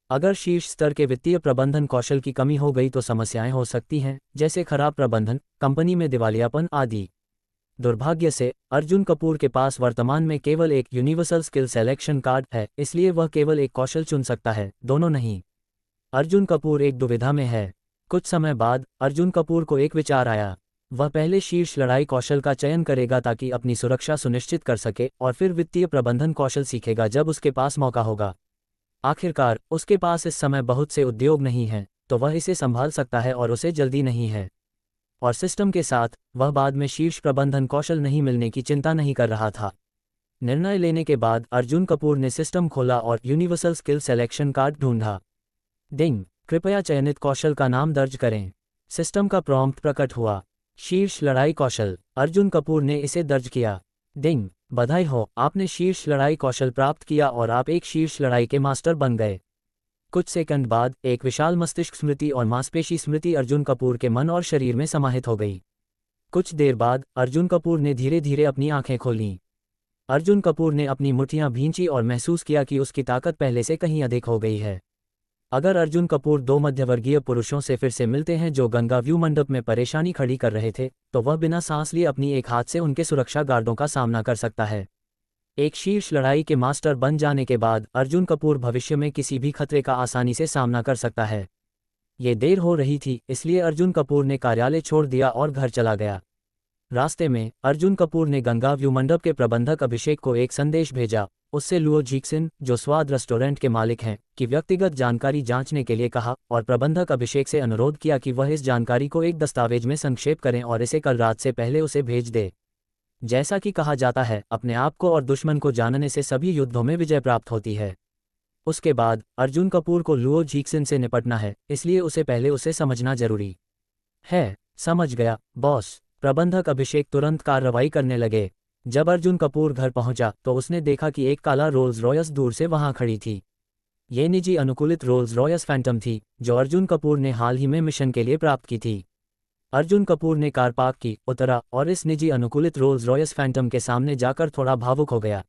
S1: अगर शीर्ष स्तर के वित्तीय प्रबंधन कौशल की कमी हो गई तो समस्याएं हो सकती हैं, जैसे खराब प्रबंधन, कंपनी में दिवालियापन आदि। दुर्भाग्य से अर्जुन कपूर के पास वर्तमान में केवल एक यूनिवर्सल स्किल सिलेक्शन कार्ड है, इसलिए वह केवल एक कौशल चुन सकता है, दोनों नहीं। अर्जुन कपूर एक दुविधा में है। कुछ समय बाद अर्जुन कपूर को एक विचार आया। वह पहले शीर्ष लड़ाई कौशल का चयन करेगा ताकि अपनी सुरक्षा सुनिश्चित कर सके, और फिर वित्तीय प्रबंधन कौशल सीखेगा जब उसके पास मौका होगा। आखिरकार उसके पास इस समय बहुत से उद्योग नहीं हैं, तो वह इसे संभाल सकता है और उसे जल्दी नहीं है। और सिस्टम के साथ वह बाद में शीर्ष प्रबंधन कौशल नहीं मिलने की चिंता नहीं कर रहा था। निर्णय लेने के बाद अर्जुन कपूर ने सिस्टम खोला और यूनिवर्सल स्किल सिलेक्शन कार्ड ढूंढा। डिंग, कृपया चयनित कौशल का नाम दर्ज करें। सिस्टम का प्रॉम्प्ट प्रकट हुआ, शीर्ष लड़ाई कौशल। अर्जुन कपूर ने इसे दर्ज किया। डिंग, बधाई हो, आपने शीर्ष लड़ाई कौशल प्राप्त किया और आप एक शीर्ष लड़ाई के मास्टर बन गए। कुछ सेकंड बाद एक विशाल मस्तिष्क स्मृति और मांसपेशी स्मृति अर्जुन कपूर के मन और शरीर में समाहित हो गई। कुछ देर बाद अर्जुन कपूर ने धीरे धीरे अपनी आंखें खोलीं। अर्जुन कपूर ने अपनी मुट्ठियां भींची और महसूस किया कि उसकी ताकत पहले से कहीं अधिक हो गई है। अगर अर्जुन कपूर दो मध्यवर्गीय पुरुषों से फिर से मिलते हैं जो गंगा व्यू मंडप में परेशानी खड़ी कर रहे थे, तो वह बिना सांस लिए अपनी एक हाथ से उनके सुरक्षा गार्डों का सामना कर सकता है। एक शीर्ष लड़ाई के मास्टर बन जाने के बाद अर्जुन कपूर भविष्य में किसी भी खतरे का आसानी से सामना कर सकता है। ये देर हो रही थी, इसलिए अर्जुन कपूर ने कार्यालय छोड़ दिया और घर चला गया। रास्ते में अर्जुन कपूर ने गंगा व्यू मंडप के प्रबंधक अभिषेक को एक संदेश भेजा। उससे लुओ झीक्सिन, जो स्वाद रेस्टोरेंट के मालिक हैं, की व्यक्तिगत जानकारी जांचने के लिए कहा और प्रबंधक अभिषेक से अनुरोध किया कि वह इस जानकारी को एक दस्तावेज में संक्षेप करें और इसे कल रात से पहले उसे भेज दे। जैसा कि कहा जाता है, अपने आप को और दुश्मन को जानने से सभी युद्धों में विजय प्राप्त होती है। उसके बाद अर्जुन कपूर को लुओ झीक्सिन से निपटना है, इसलिए उसे पहले उसे समझना जरूरी है। समझ गया बॉस। प्रबंधक अभिषेक तुरंत कार्रवाई करने लगे। जब अर्जुन कपूर घर पहुंचा तो उसने देखा कि एक काला रोल्स रॉयस दूर से वहां खड़ी थी। ये निजी अनुकूलित रोल्स रॉयस फैंटम थी, जो अर्जुन कपूर ने हाल ही में मिशन के लिए प्राप्त की थी। अर्जुन कपूर ने कार पार्क की, उतरा और इस निजी अनुकूलित रोल्स रॉयस फैंटम के सामने जाकर थोड़ा भावुक हो गया।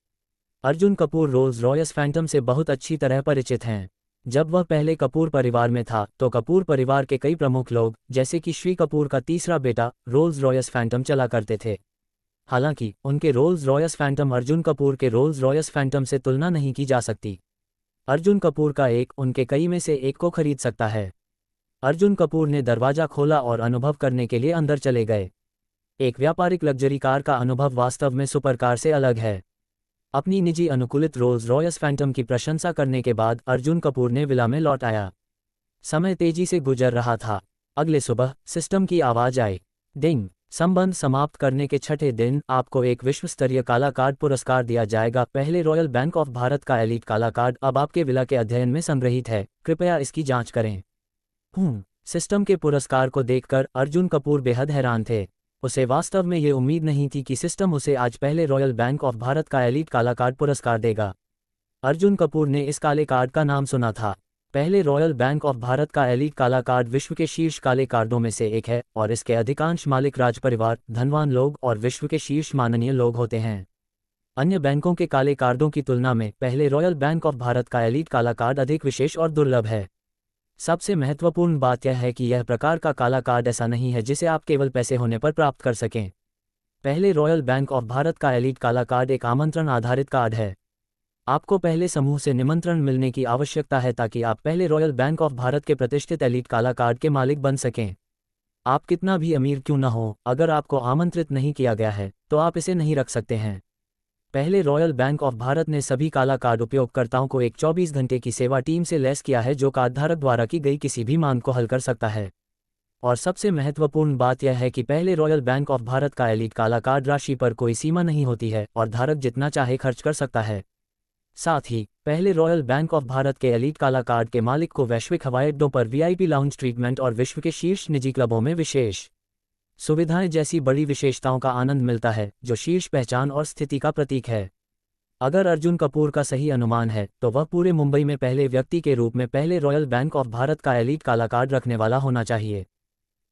S1: Arjun Kapoor Rolls Royce Phantom से बहुत अच्छी तरह परिचित हैं। जब वह पहले कपूर परिवार में था तो कपूर परिवार के कई प्रमुख लोग, जैसे कि श्री कपूर का तीसरा बेटा, रोल्स रॉयस फैंटम चला करते थे। हालांकि उनके Rolls Royce Phantom Arjun Kapoor के रोल्स रॉयस फैंटम से तुलना नहीं की जा सकती। अर्जुन कपूर का एक उनके कई में से एक को खरीद सकता है। अर्जुन कपूर ने दरवाजा खोला और अनुभव करने के लिए अंदर चले गए। एक व्यापारिक लग्जरी कार का अनुभव वास्तव में सुपर कार से अलग है। अपनी निजी अनुकूलित रोल्स रॉयस फैंटम की प्रशंसा करने के बाद अर्जुन कपूर ने विला में लौट आया। समय तेजी से गुजर रहा था। अगले सुबह सिस्टम की आवाज आई, डिंग, संबंध समाप्त करने के छठे दिन आपको एक विश्व स्तरीय काला कार्ड पुरस्कार दिया जाएगा। पहले रॉयल बैंक ऑफ भारत का एलीट काला कार्ड अब आपके विला के अध्ययन में संग्रहित है, कृपया इसकी जांच करें। सिस्टम के पुरस्कार को देखकर अर्जुन कपूर बेहद हैरान थे। उसे वास्तव में ये उम्मीद नहीं थी कि सिस्टम उसे आज पहले रॉयल बैंक ऑफ भारत का एलीट काला कार्ड पुरस्कार देगा। अर्जुन कपूर ने इस काले कार्ड का नाम सुना था। पहले रॉयल बैंक ऑफ भारत का एलीट काला कार्ड विश्व के शीर्ष काले कार्डों में से एक है और इसके अधिकांश मालिक राजपरिवार, धनवान लोग और विश्व के शीर्ष माननीय लोग होते हैं। अन्य बैंकों के काले कार्डों की तुलना में पहले रॉयल बैंक ऑफ भारत का एलीट काला कार्ड अधिक विशेष और दुर्लभ है। सबसे महत्वपूर्ण बात यह है कि यह प्रकार का काला कार्ड ऐसा नहीं है जिसे आप केवल पैसे होने पर प्राप्त कर सकें। पहले रॉयल बैंक ऑफ भारत का एलीट काला कार्ड एक आमंत्रण आधारित कार्ड है। आपको पहले समूह से निमंत्रण मिलने की आवश्यकता है ताकि आप पहले रॉयल बैंक ऑफ भारत के प्रतिष्ठित एलीट काला कार्ड के मालिक बन सकें। आप कितना भी अमीर क्यों न हो, अगर आपको आमंत्रित नहीं किया गया है तो आप इसे नहीं रख सकते हैं। पहले रॉयल बैंक ऑफ भारत ने सभी काला कार्ड उपयोगकर्ताओं को एक 24 घंटे की सेवा टीम से लैस किया है जो कार्डधारक द्वारा की गई किसी भी मांग को हल कर सकता है। और सबसे महत्वपूर्ण बात यह है कि पहले रॉयल बैंक ऑफ भारत का एलीट काला कार्ड राशि पर कोई सीमा नहीं होती है और धारक जितना चाहे खर्च कर सकता है। साथ ही पहले रॉयल बैंक ऑफ भारत के एलीट काला कार्ड के मालिक को वैश्विक हवाई अड्डों पर वीआईपी लाउंज ट्रीटमेंट और विश्व के शीर्ष निजी क्लबों में विशेष सुविधाएं जैसी बड़ी विशेषताओं का आनंद मिलता है, जो शीर्ष पहचान और स्थिति का प्रतीक है। अगर अर्जुन कपूर का सही अनुमान है तो वह पूरे मुंबई में पहले व्यक्ति के रूप में पहले रॉयल बैंक ऑफ भारत का एलीट काला कार्ड रखने वाला होना चाहिए।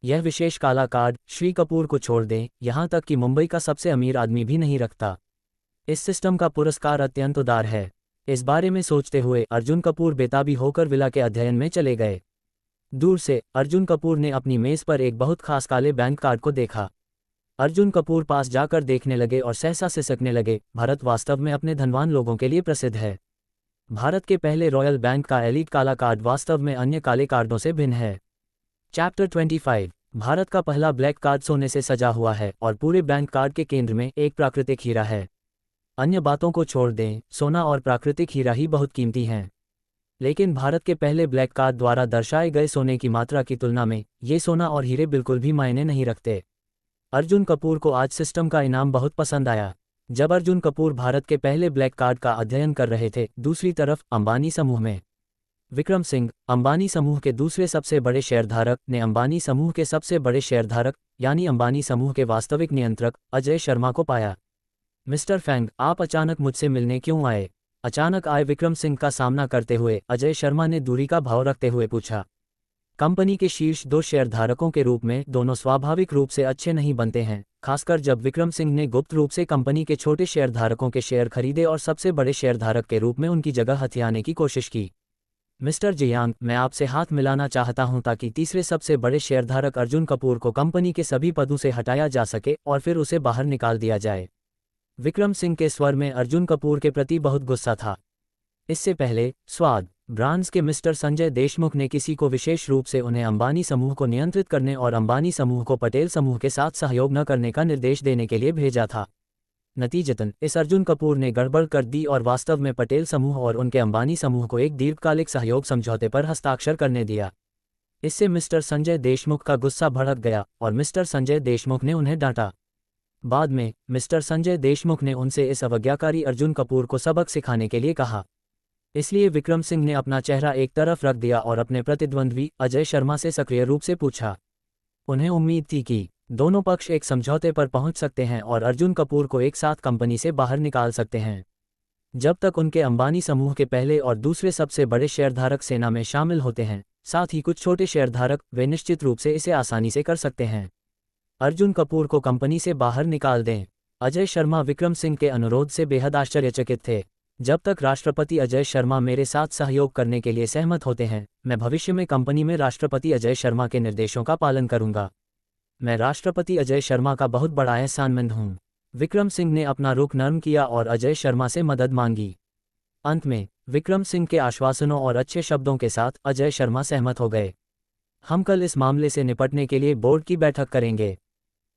S1: यह विशेष काला कार्ड श्री कपूर को छोड़ दें, यहां तक कि मुंबई का सबसे अमीर आदमी भी नहीं रखता। इस सिस्टम का पुरस्कार अत्यंत उदार है। इस बारे में सोचते हुए अर्जुन कपूर बेताबी होकर विला के अध्ययन में चले गए। दूर से अर्जुन कपूर ने अपनी मेज पर एक बहुत खास काले बैंक कार्ड को देखा। अर्जुन कपूर पास जाकर देखने लगे और सहसा सिसकने लगे। भारत वास्तव में अपने धनवान लोगों के लिए प्रसिद्ध है। भारत के पहले रॉयल बैंक का एलीट काला कार्ड वास्तव में अन्य काले कार्डों से भिन्न है। चैप्टर 25। भारत का पहला ब्लैक कार्ड सोने से सजा हुआ है और पूरे बैंक कार्ड के केंद्र में एक प्राकृतिक हीरा है। अन्य बातों को छोड़ दें, सोना और प्राकृतिक हीरा ही बहुत कीमती हैं। लेकिन भारत के पहले ब्लैक कार्ड द्वारा दर्शाए गए सोने की मात्रा की तुलना में ये सोना और हीरे बिल्कुल भी मायने नहीं रखते। अर्जुन कपूर को आज सिस्टम का इनाम बहुत पसंद आया। जब अर्जुन कपूर भारत के पहले ब्लैक कार्ड का अध्ययन कर रहे थे, दूसरी तरफ अंबानी समूह में विक्रम सिंह, अंबानी समूह के दूसरे सबसे बड़े शेयरधारक, ने अंबानी समूह के सबसे बड़े शेयरधारक यानी अंबानी समूह के वास्तविक नियंत्रक अजय शर्मा को पाया। मिस्टर फैंग, आप अचानक मुझसे मिलने क्यों आए? अचानक आए विक्रम सिंह का सामना करते हुए अजय शर्मा ने दूरी का भाव रखते हुए पूछा। कंपनी के शीर्ष 2 शेयरधारकों के रूप में दोनों स्वाभाविक रूप से अच्छे नहीं बनते हैं, खासकर जब विक्रम सिंह ने गुप्त रूप से कंपनी के छोटे शेयरधारकों के शेयर खरीदे और सबसे बड़े शेयरधारक के रूप में उनकी जगह हथियाने की कोशिश की। मिस्टर जियांग, मैं आपसे हाथ मिलाना चाहता हूं ताकि तीसरे सबसे बड़े शेयरधारक अर्जुन कपूर को कंपनी के सभी पदों से हटाया जा सके और फिर उसे बाहर निकाल दिया जाए। विक्रम सिंह के स्वर में अर्जुन कपूर के प्रति बहुत गुस्सा था। इससे पहले स्वाद ब्रांड्स के मिस्टर संजय देशमुख ने किसी को विशेष रूप से उन्हें अंबानी समूह को नियंत्रित करने और अंबानी समूह को पटेल समूह के साथ सहयोग न करने का निर्देश देने के लिए भेजा था। नतीजतन इस अर्जुन कपूर ने गड़बड़ कर दी और वास्तव में पटेल समूह और उनके अंबानी समूह को एक दीर्घकालिक सहयोग समझौते पर हस्ताक्षर करने दिया। इससे मिस्टर संजय देशमुख का गुस्सा भड़क गया और मिस्टर संजय देशमुख ने उन्हें डांटा। बाद में मिस्टर संजय देशमुख ने उनसे इस अवज्ञाकारी अर्जुन कपूर को सबक सिखाने के लिए कहा। इसलिए विक्रम सिंह ने अपना चेहरा एक तरफ रख दिया और अपने प्रतिद्वंद्वी अजय शर्मा से सक्रिय रूप से पूछा। उन्हें उम्मीद थी कि दोनों पक्ष एक समझौते पर पहुंच सकते हैं और अर्जुन कपूर को एक साथ कंपनी से बाहर निकाल सकते हैं। जब तक उनके अंबानी समूह के पहले और दूसरे सबसे बड़े शेयरधारक सेना में शामिल होते हैं, साथ ही कुछ छोटे शेयरधारक, वे निश्चित रूप से इसे आसानी से कर सकते हैं। अर्जुन कपूर को कंपनी से बाहर निकाल दें। अजय शर्मा विक्रम सिंह के अनुरोध से बेहद आश्चर्यचकित थे। जब तक राष्ट्रपति अजय शर्मा मेरे साथ सहयोग करने के लिए सहमत होते हैं, मैं भविष्य में कंपनी में राष्ट्रपति अजय शर्मा के निर्देशों का पालन करूंगा। मैं राष्ट्रपति अजय शर्मा का बहुत बड़ा एहसानमंद हूं। विक्रम सिंह ने अपना रुख नरम किया और अजय शर्मा से मदद मांगी। अंत में विक्रम सिंह के आश्वासनों और अच्छे शब्दों के साथ अजय शर्मा सहमत हो गए। हम कल इस मामले से निपटने के लिए बोर्ड की बैठक करेंगे।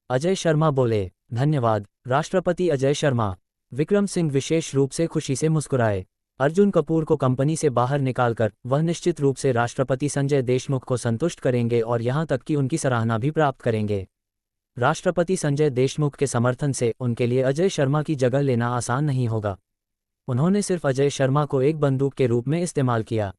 S1: अजय शर्मा बोले, धन्यवाद राष्ट्रपति अजय शर्मा। विक्रम सिंह विशेष रूप से खुशी से मुस्कुराए। अर्जुन कपूर को कंपनी से बाहर निकालकर वह निश्चित रूप से राष्ट्रपति संजय देशमुख को संतुष्ट करेंगे और यहां तक कि उनकी सराहना भी प्राप्त करेंगे। राष्ट्रपति संजय देशमुख के समर्थन से उनके लिए अजय शर्मा की जगह लेना आसान नहीं होगा। उन्होंने सिर्फ अजय शर्मा को एक बंदूक के रूप में इस्तेमाल किया।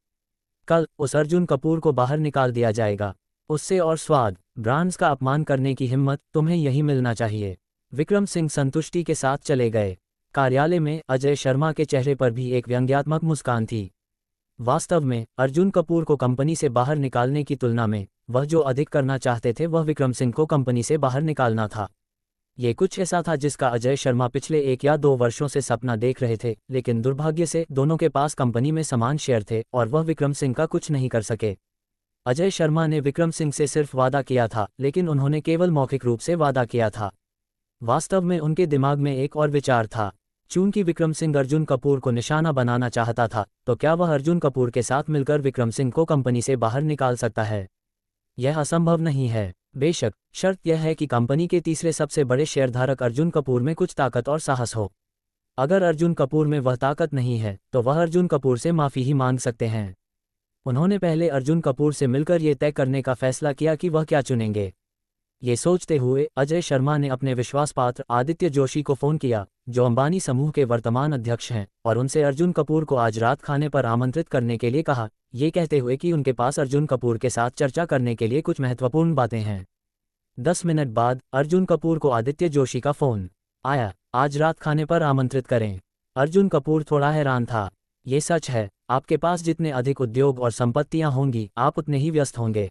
S1: कल उस अर्जुन कपूर को बाहर निकाल दिया जाएगा। उससे और स्वाद ब्रांड्स का अपमान करने की हिम्मत तुम्हें यही मिलना चाहिए। विक्रम सिंह संतुष्टि के साथ चले गए। कार्यालय में अजय शर्मा के चेहरे पर भी एक व्यंग्यात्मक मुस्कान थी। वास्तव में अर्जुन कपूर को कंपनी से बाहर निकालने की तुलना में वह जो अधिक करना चाहते थे वह विक्रम सिंह को कंपनी से बाहर निकालना था। ये कुछ ऐसा था जिसका अजय शर्मा पिछले 1 या 2 वर्षों से सपना देख रहे थे, लेकिन दुर्भाग्य से दोनों के पास कंपनी में समान शेयर थे और वह विक्रम सिंह का कुछ नहीं कर सके। अजय शर्मा ने विक्रम सिंह से सिर्फ वादा किया था, लेकिन उन्होंने केवल मौखिक रूप से वादा किया था। वास्तव में उनके दिमाग में एक और विचार था। चूंकि विक्रम सिंह अर्जुन कपूर को निशाना बनाना चाहता था, तो क्या वह अर्जुन कपूर के साथ मिलकर विक्रम सिंह को कंपनी से बाहर निकाल सकता है? यह असंभव नहीं है। बेशक शर्त यह है कि कंपनी के तीसरे सबसे बड़े शेयरधारक अर्जुन कपूर में कुछ ताकत और साहस हो। अगर अर्जुन कपूर में वह ताकत नहीं है, तो वह अर्जुन कपूर से माफ़ी ही मांग सकते हैं। उन्होंने पहले अर्जुन कपूर से मिलकर ये तय करने का फैसला किया कि वह क्या चुनेंगे। ये सोचते हुए अजय शर्मा ने अपने विश्वासपात्र आदित्य जोशी को फ़ोन किया, जो अंबानी समूह के वर्तमान अध्यक्ष हैं, और उनसे अर्जुन कपूर को आज रात खाने पर आमंत्रित करने के लिए कहा, ये कहते हुए कि उनके पास अर्जुन कपूर के साथ चर्चा करने के लिए कुछ महत्वपूर्ण बातें हैं। 10 मिनट बाद अर्जुन कपूर को आदित्य जोशी का फ़ोन आया, आज रात खाने पर आमंत्रित करें। अर्जुन कपूर थोड़ा हैरान था। ये सच है, आपके पास जितने अधिक उद्योग और संपत्तियां होंगी, आप उतने ही व्यस्त होंगे।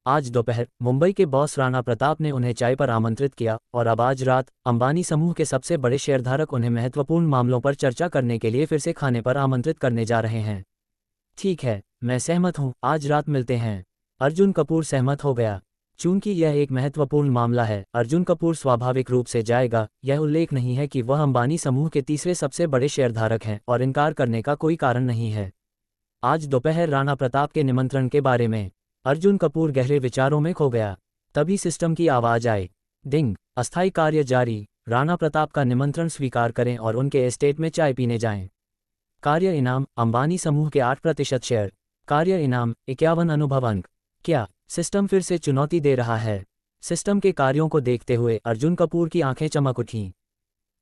S1: आज दोपहर मुंबई के बॉस राणा प्रताप ने उन्हें चाय पर आमंत्रित किया और अब आज रात अंबानी समूह के सबसे बड़े शेयरधारक उन्हें महत्वपूर्ण मामलों पर चर्चा करने के लिए फिर से खाने पर आमंत्रित करने जा रहे हैं। ठीक है, मैं सहमत हूँ, आज रात मिलते हैं। अर्जुन कपूर सहमत हो गया। चूंकि यह एक महत्वपूर्ण मामला है, अर्जुन कपूर स्वाभाविक रूप से जाएगा। यह उल्लेख नहीं है कि वह अंबानी समूह के तीसरे सबसे बड़े शेयरधारक हैं और इनकार करने का कोई कारण नहीं है। आज दोपहर राणा प्रताप के निमंत्रण के बारे में अर्जुन कपूर गहरे विचारों में खो गया। तभी सिस्टम की आवाज आई, डिंग, अस्थायी कार्य जारी, राणा प्रताप का निमंत्रण स्वीकार करें और उनके एस्टेट में चाय पीने जाएं। कार्य इनाम अंबानी समूह के 8% शेयर। कार्य इनाम 51 अनुभव अंक। क्या सिस्टम फिर से चुनौती दे रहा है? सिस्टम के कार्यों को देखते हुए अर्जुन कपूर की आंखें चमक उठीं।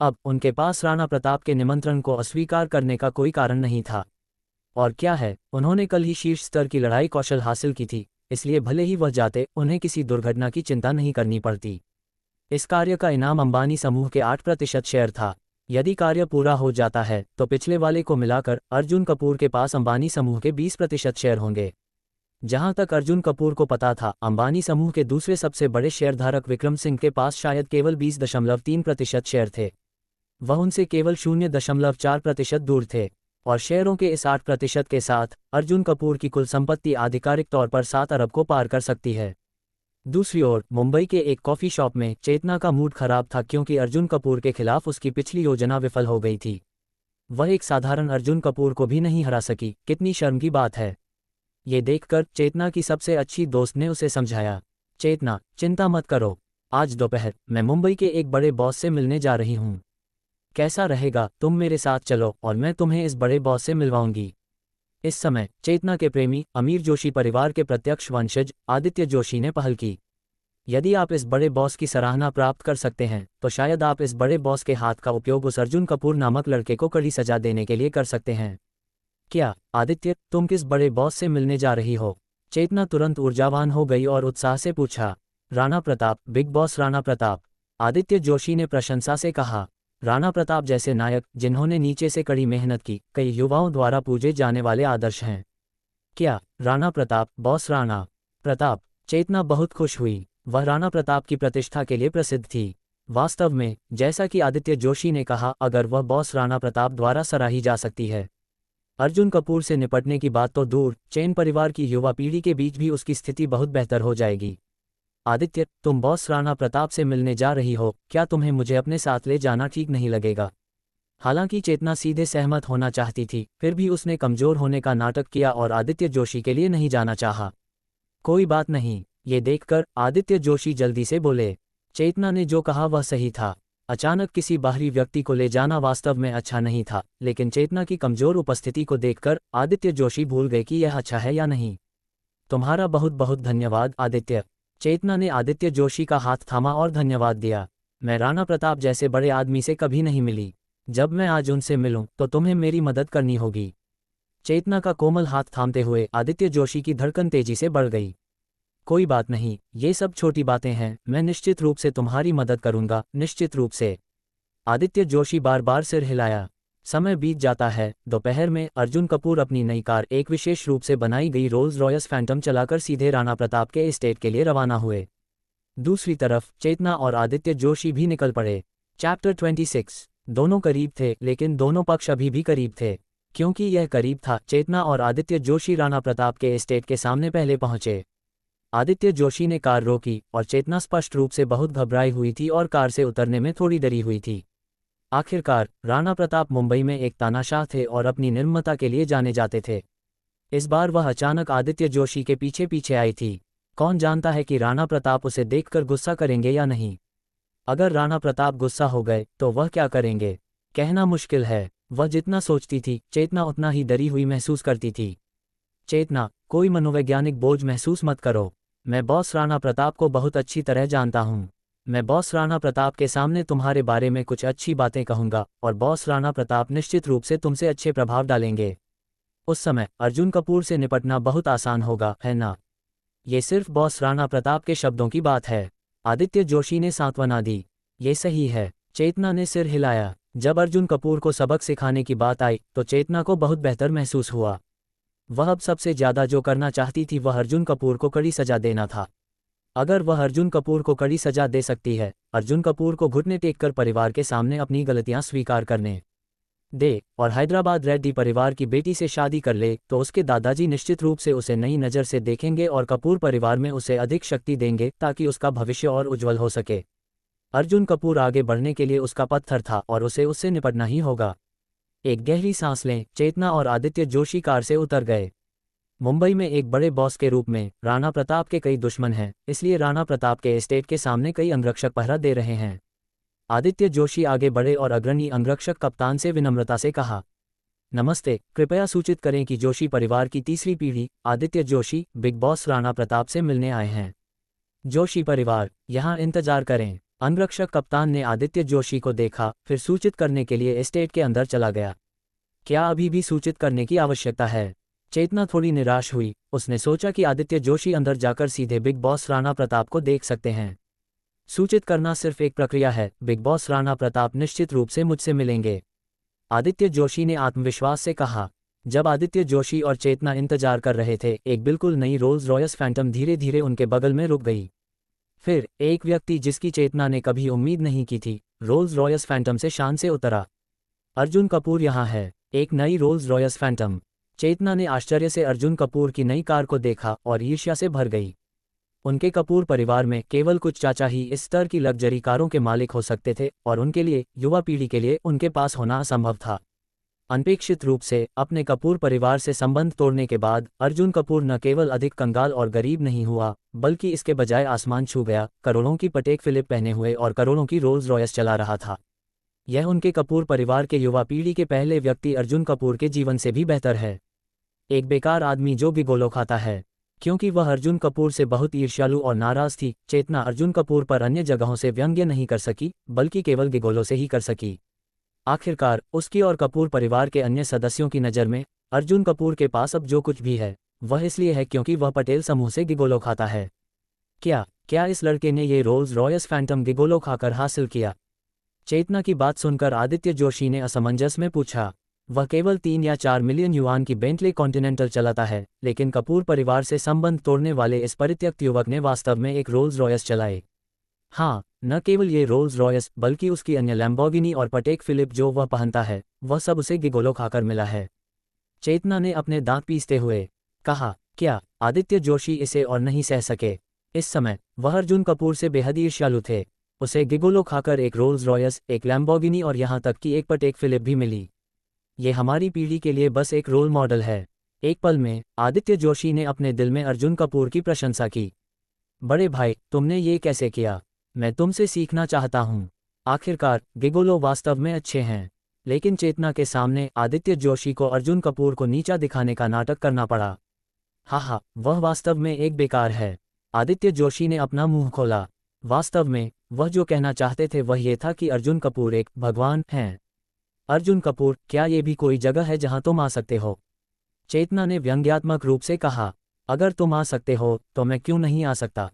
S1: अब उनके पास राणा प्रताप के निमंत्रण को अस्वीकार करने का कोई कारण नहीं था। और क्या है, उन्होंने कल ही शीर्ष स्तर की लड़ाई कौशल हासिल की थी, इसलिए भले ही वह जाते उन्हें किसी दुर्घटना की चिंता नहीं करनी पड़ती। इस कार्य का इनाम अंबानी समूह के 8% शेयर था। यदि कार्य पूरा हो जाता है तो पिछले वाले को मिलाकर अर्जुन कपूर के पास अंबानी समूह के 20% शेयर होंगे। जहां तक अर्जुन कपूर को पता था, अंबानी समूह के दूसरे सबसे बड़े शेयरधारक विक्रम सिंह के पास शायद केवल 20.3% शेयर थे। वह उनसे केवल 0.4% दूर थे, और शेयरों के इस 8% के साथ अर्जुन कपूर की कुल संपत्ति आधिकारिक तौर पर 7 अरब को पार कर सकती है। दूसरी ओर मुंबई के एक कॉफ़ी शॉप में चेतना का मूड खराब था, क्योंकि अर्जुन कपूर के खिलाफ उसकी पिछली योजना विफल हो गई थी। वह एक साधारण अर्जुन कपूर को भी नहीं हरा सकी। कितनी शर्म की बात है। ये देखकर चेतना की सबसे अच्छी दोस्त ने उसे समझाया, चेतना चिंता मत करो, आज दोपहर मैं मुंबई के एक बड़े बॉस से मिलने जा रही हूँ। कैसा रहेगा, तुम मेरे साथ चलो और मैं तुम्हें इस बड़े बॉस से मिलवाऊंगी। इस समय चेतना के प्रेमी अमीर जोशी परिवार के प्रत्यक्ष वंशज आदित्य जोशी ने पहल की। यदि आप इस बड़े बॉस की सराहना प्राप्त कर सकते हैं तो शायद आप इस बड़े बॉस के हाथ का उपयोग उस अर्जुन कपूर नामक लड़के को कड़ी सजा देने के लिए कर सकते हैं। क्या आदित्य, तुम किस बड़े बॉस से मिलने जा रही हो? चेतना तुरंत ऊर्जावान हो गई और उत्साह से पूछा। राणा प्रताप, बिग बॉस राणा प्रताप, आदित्य जोशी ने प्रशंसा से कहा। राणा प्रताप जैसे नायक, जिन्होंने नीचे से कड़ी मेहनत की, कई युवाओं द्वारा पूजे जाने वाले आदर्श हैं। क्या राणा प्रताप, बॉस राणा प्रताप? चेतना बहुत खुश हुई। वह राणा प्रताप की प्रतिष्ठा के लिए प्रसिद्ध थी। वास्तव में, जैसा कि आदित्य जोशी ने कहा, अगर वह बॉस राणा प्रताप द्वारा सराही जा सकती है, अर्जुन कपूर से निपटने की बात तो दूर, चैन परिवार की युवा पीढ़ी के बीच भी उसकी स्थिति बहुत बेहतर हो जाएगी। आदित्य, तुम बॉस राणा प्रताप से मिलने जा रही हो, क्या तुम्हें मुझे अपने साथ ले जाना ठीक नहीं लगेगा? हालांकि चेतना सीधे सहमत होना चाहती थी, फिर भी उसने कमजोर होने का नाटक किया और आदित्य जोशी के लिए नहीं जाना चाहा। कोई बात नहीं, ये देखकर आदित्य जोशी जल्दी से बोले। चेतना ने जो कहा वह सही था। अचानक किसी बाहरी व्यक्ति को ले जाना वास्तव में अच्छा नहीं था, लेकिन चेतना की कमजोर उपस्थिति को देखकर आदित्य जोशी भूल गए कि यह अच्छा है या नहीं। तुम्हारा बहुत बहुत धन्यवाद आदित्य। चेतना ने आदित्य जोशी का हाथ थामा और धन्यवाद दिया। मैं राणा प्रताप जैसे बड़े आदमी से कभी नहीं मिली। जब मैं आज उनसे मिलूं तो तुम्हें मेरी मदद करनी होगी। चेतना का कोमल हाथ थामते हुए आदित्य जोशी की धड़कन तेजी से बढ़ गई। कोई बात नहीं, ये सब छोटी बातें हैं, मैं निश्चित रूप से तुम्हारी मदद करूंगा, निश्चित रूप से। आदित्य जोशी बार बार सिर हिलाया। समय बीत जाता है। दोपहर में अर्जुन कपूर अपनी नई कार, एक विशेष रूप से बनाई गई रोल्स रॉयस फैंटम चलाकर सीधे राणा प्रताप के एस्टेट के लिए रवाना हुए। दूसरी तरफ चेतना और आदित्य जोशी भी निकल पड़े। चैप्टर 26। दोनों करीब थे, लेकिन दोनों पक्ष अभी भी करीब थे। क्योंकि यह करीब था, चेतना और आदित्य जोशी राणा प्रताप के एस्टेट के सामने पहले पहुंचे। आदित्य जोशी ने कार रोकी और चेतना स्पष्ट रूप से बहुत घबराई हुई थी और कार से उतरने में थोड़ी डरी हुई थी। आखिरकार राणा प्रताप मुंबई में एक तानाशाह थे और अपनी निर्ममता के लिए जाने जाते थे। इस बार वह अचानक आदित्य जोशी के पीछे पीछे आई थी। कौन जानता है कि राणा प्रताप उसे देखकर गुस्सा करेंगे या नहीं। अगर राणा प्रताप गुस्सा हो गए तो वह क्या करेंगे, कहना मुश्किल है। वह जितना सोचती थी, चेतना उतना ही डरी हुई महसूस करती थी। चेतना, कोई मनोवैज्ञानिक बोझ महसूस मत करो। मैं बॉस राणा प्रताप को बहुत अच्छी तरह जानता हूँ। मैं बॉस राणा प्रताप के सामने तुम्हारे बारे में कुछ अच्छी बातें कहूंगा और बॉस राणा प्रताप निश्चित रूप से तुमसे अच्छे प्रभाव डालेंगे। उस समय अर्जुन कपूर से निपटना बहुत आसान होगा, है ना? ये सिर्फ बॉस राणा प्रताप के शब्दों की बात है। आदित्य जोशी ने सांत्वना दी। ये सही है। चेतना ने सिर हिलाया। जब अर्जुन कपूर को सबक सिखाने की बात आई तो चेतना को बहुत बेहतर महसूस हुआ। वह अब सबसे ज्यादा जो करना चाहती थी वह अर्जुन कपूर को कड़ी सजा देना था। अगर वह अर्जुन कपूर को कड़ी सजा दे सकती है, अर्जुन कपूर को घुटने टेककर परिवार के सामने अपनी गलतियां स्वीकार करने दे और हैदराबाद रेड्डी परिवार की बेटी से शादी कर ले, तो उसके दादाजी निश्चित रूप से उसे नई नज़र से देखेंगे और कपूर परिवार में उसे अधिक शक्ति देंगे ताकि उसका भविष्य और उज्जवल हो सके। अर्जुन कपूर आगे बढ़ने के लिए उसका पत्थर था और उसे उससे निपटना ही होगा। एक गहरी सांस लें। चेतना और आदित्य जोशी कार से उतर गए। मुंबई में एक बड़े बॉस के रूप में राणा प्रताप के कई दुश्मन हैं, इसलिए राणा प्रताप के एस्टेट के सामने कई अंगरक्षक पहरा दे रहे हैं। आदित्य जोशी आगे बढ़े और अग्रणी अंगरक्षक कप्तान से विनम्रता से कहा, नमस्ते, कृपया सूचित करें कि जोशी परिवार की तीसरी पीढ़ी आदित्य जोशी बिग बॉस राणा प्रताप से मिलने आए हैं। जोशी परिवार, यहाँ इंतजार करें। अंगरक्षक कप्तान ने आदित्य जोशी को देखा, फिर सूचित करने के लिए एस्टेट के अंदर चला गया। क्या अभी भी सूचित करने की आवश्यकता है? चेतना थोड़ी निराश हुई। उसने सोचा कि आदित्य जोशी अंदर जाकर सीधे बिग बॉस राणा प्रताप को देख सकते हैं। सूचित करना सिर्फ एक प्रक्रिया है। बिग बॉस राणा प्रताप निश्चित रूप से मुझसे मिलेंगे, आदित्य जोशी ने आत्मविश्वास से कहा। जब आदित्य जोशी और चेतना इंतजार कर रहे थे, एक बिल्कुल नई रोल्स रॉयस फैंटम धीरे धीरे उनके बगल में रुक गई। फिर एक व्यक्ति जिसकी चेतना ने कभी उम्मीद नहीं की थी, रोल्स रॉयस फैंटम से शान से उतरा। अर्जुन कपूर यहाँ है। एक नई रोल्स रॉयस फैंटम। चेतना ने आश्चर्य से अर्जुन कपूर की नई कार को देखा और ईर्ष्या से भर गई। उनके कपूर परिवार में केवल कुछ चाचा ही इस स्तर की लग्जरी कारों के मालिक हो सकते थे और उनके लिए, युवा पीढ़ी के लिए, उनके पास होना असंभव था। अनपेक्षित रूप से अपने कपूर परिवार से संबंध तोड़ने के बाद अर्जुन कपूर न केवल अधिक कंगाल और गरीब नहीं हुआ, बल्कि इसके बजाय आसमान छू गया। करोड़ों की पटेक फिलिप पहने हुए और करोड़ों की रोल्स रॉयस चला रहा था। यह उनके कपूर परिवार के युवा पीढ़ी के पहले व्यक्ति अर्जुन कपूर के जीवन से भी बेहतर है। एक बेकार आदमी जो गिगोलो खाता है। क्योंकि वह अर्जुन कपूर से बहुत ईर्ष्यालु और नाराज थी, चेतना अर्जुन कपूर पर अन्य जगहों से व्यंग्य नहीं कर सकी, बल्कि केवल गिगोलो से ही कर सकी। आखिरकार उसकी और कपूर परिवार के अन्य सदस्यों की नज़र में अर्जुन कपूर के पास अब जो कुछ भी है, वह इसलिए है क्योंकि वह पटेल समूह से गिगोलो खाता है। क्या इस लड़के ने ये रोल्स रॉयस फैंटम गिगोलो खाकर हासिल किया? चेतना की बात सुनकर आदित्य जोशी ने असमंजस में पूछा। वह केवल 3 या 4 मिलियन युआन की बेंटले कॉन्टिनेंटल चलाता है, लेकिन कपूर परिवार से संबंध तोड़ने वाले इस परित्यक्त युवक ने वास्तव में एक रोल्स रॉयस चलाए। हाँ, न केवल ये रोल्स रॉयस, बल्कि उसकी अन्य लैम्बोर्गिनी और पटेक फिलिप जो वह पहनता है, वह सब उसे गिगोलो खाकर मिला है। चेतना ने अपने दांत पीसते हुए कहा। क्या? आदित्य जोशी इसे और नहीं सह सके। इस समय वह अर्जुन कपूर से बेहद ईर्ष्यालु थे। उसे गिगोलो खाकर एक रोल्स रॉयस, एक लैम्बोर्गिनी और यहाँ तक कि एक पटेक फिलिप भी मिली। ये हमारी पीढ़ी के लिए बस एक रोल मॉडल है। एक पल में आदित्य जोशी ने अपने दिल में अर्जुन कपूर की प्रशंसा की। बड़े भाई, तुमने ये कैसे किया? मैं तुमसे सीखना चाहता हूँ। आखिरकार गिगोलो वास्तव में अच्छे हैं। लेकिन चेतना के सामने आदित्य जोशी को अर्जुन कपूर को नीचा दिखाने का नाटक करना पड़ा। हाँ, वह वास्तव में एक बेकार है। आदित्य जोशी ने अपना मुंह खोला। वास्तव में वह जो कहना चाहते थे वह ये था कि अर्जुन कपूर एक भगवान हैं। अर्जुन कपूर, क्या ये भी कोई जगह है जहां तुम आ सकते हो? चेतना ने व्यंग्यात्मक रूप से कहा। अगर तुम आ सकते हो तो मैं क्यों नहीं आ सकता?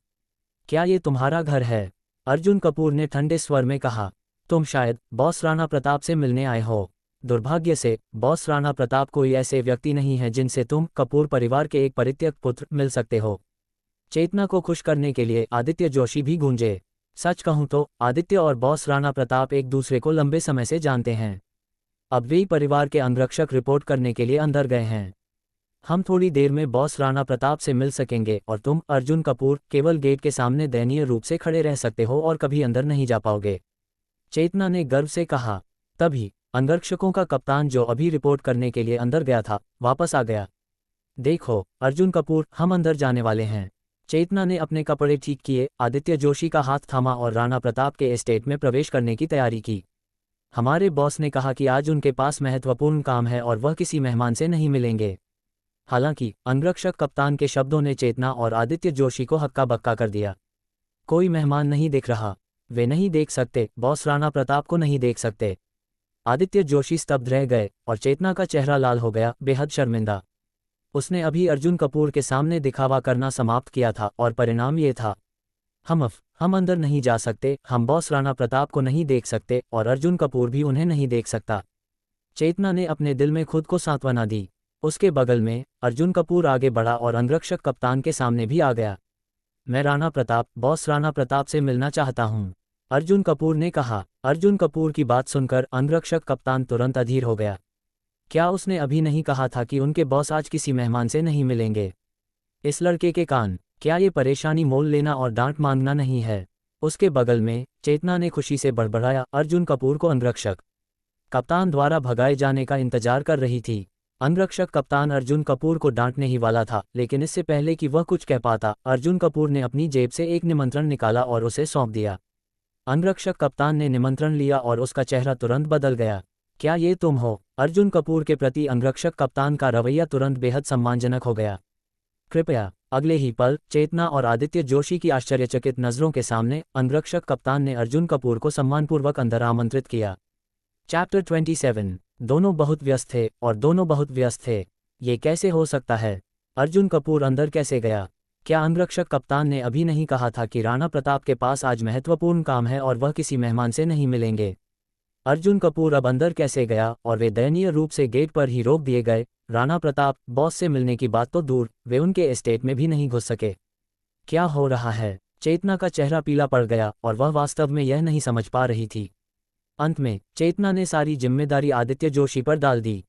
S1: क्या ये तुम्हारा घर है? अर्जुन कपूर ने ठंडे स्वर में कहा। तुम शायद बॉस राणा प्रताप से मिलने आए हो। दुर्भाग्य से बॉस राणा प्रताप कोई ऐसे व्यक्ति नहीं है जिनसे तुम, कपूर परिवार के एक परित्यक्त पुत्र, मिल सकते हो। चेतना को खुश करने के लिए आदित्य जोशी भी गूंजे। सच कहूं तो आदित्य और बॉस राणा प्रताप एक दूसरे को लंबे समय से जानते हैं। अब वे परिवार के अंगरक्षक रिपोर्ट करने के लिए अंदर गए हैं। हम थोड़ी देर में बॉस राणा प्रताप से मिल सकेंगे और तुम, अर्जुन कपूर, केवल गेट के सामने दयनीय रूप से खड़े रह सकते हो और कभी अंदर नहीं जा पाओगे। चेतना ने गर्व से कहा। तभी अंगरक्षकों का कप्तान, जो अभी रिपोर्ट करने के लिए अंदर गया था, वापस आ गया। देखो अर्जुन कपूर, हम अंदर जाने वाले हैं। चेतना ने अपने कपड़े ठीक किए, आदित्य जोशी का हाथ थामा और राणा प्रताप के एस्टेट में प्रवेश करने की तैयारी की। हमारे बॉस ने कहा कि आज उनके पास महत्वपूर्ण काम है और वह किसी मेहमान से नहीं मिलेंगे। हालांकि अंगरक्षक कप्तान के शब्दों ने चेतना और आदित्य जोशी को हक्का बक्का कर दिया। कोई मेहमान नहीं दिख रहा। वे नहीं देख सकते, बॉस राणा प्रताप को नहीं देख सकते। आदित्य जोशी स्तब्ध रह गए और चेतना का चेहरा लाल हो गया, बेहद शर्मिंदा। उसने अभी अर्जुन कपूर के सामने दिखावा करना समाप्त किया था और परिणाम ये था। हम अंदर नहीं जा सकते, हम बॉस राणा प्रताप को नहीं देख सकते और अर्जुन कपूर भी उन्हें नहीं देख सकता। चेतना ने अपने दिल में खुद को सांत्वना दी। उसके बगल में अर्जुन कपूर आगे बढ़ा और अंगरक्षक कप्तान के सामने भी आ गया। मैं राणा प्रताप, बॉस राणा प्रताप से मिलना चाहता हूँ, अर्जुन कपूर ने कहा। अर्जुन कपूर की बात सुनकर अंगरक्षक कप्तान तुरंत अधीर हो गया। क्या उसने अभी नहीं कहा था कि उनके बॉस आज किसी मेहमान से नहीं मिलेंगे? इस लड़के के कान, क्या ये परेशानी मोल लेना और डांट मांगना नहीं है? उसके बगल में चेतना ने खुशी से बड़बड़ाया। अर्जुन कपूर को अंगरक्षक कप्तान द्वारा भगाए जाने का इंतजार कर रही थी। अंगरक्षक कप्तान अर्जुन कपूर को डांटने ही वाला था, लेकिन इससे पहले कि वह कुछ कह पाता, अर्जुन कपूर ने अपनी जेब से एक निमंत्रण निकाला और उसे सौंप दिया। अंगरक्षक कप्तान ने निमंत्रण लिया और उसका चेहरा तुरंत बदल गया। क्या ये तुम हो? अर्जुन कपूर के प्रति अंगरक्षक कप्तान का रवैया तुरंत बेहद सम्मानजनक हो गया। कृपया। अगले ही पल चेतना और आदित्य जोशी की आश्चर्यचकित नज़रों के सामने अंगरक्षक कप्तान ने अर्जुन कपूर को सम्मानपूर्वक अंदर आमंत्रित किया। चैप्टर 27। दोनों बहुत व्यस्त थे और दोनों बहुत व्यस्त थे। ये कैसे हो सकता है? अर्जुन कपूर अंदर कैसे गया? क्या अंगरक्षक कप्तान ने अभी नहीं कहा था कि राणा प्रताप के पास आज महत्वपूर्ण काम है और वह किसी मेहमान से नहीं मिलेंगे? अर्जुन कपूर अब अंदर कैसे गया और वे दयनीय रूप से गेट पर ही रोक दिए गए। राणा प्रताप बॉस से मिलने की बात तो दूर, वे उनके एस्टेट में भी नहीं घुस सके। क्या हो रहा है? चेतना का चेहरा पीला पड़ गया और वह वास्तव में यह नहीं समझ पा रही थी। अंत में चेतना ने सारी जिम्मेदारी आदित्य जोशी पर डाल दी।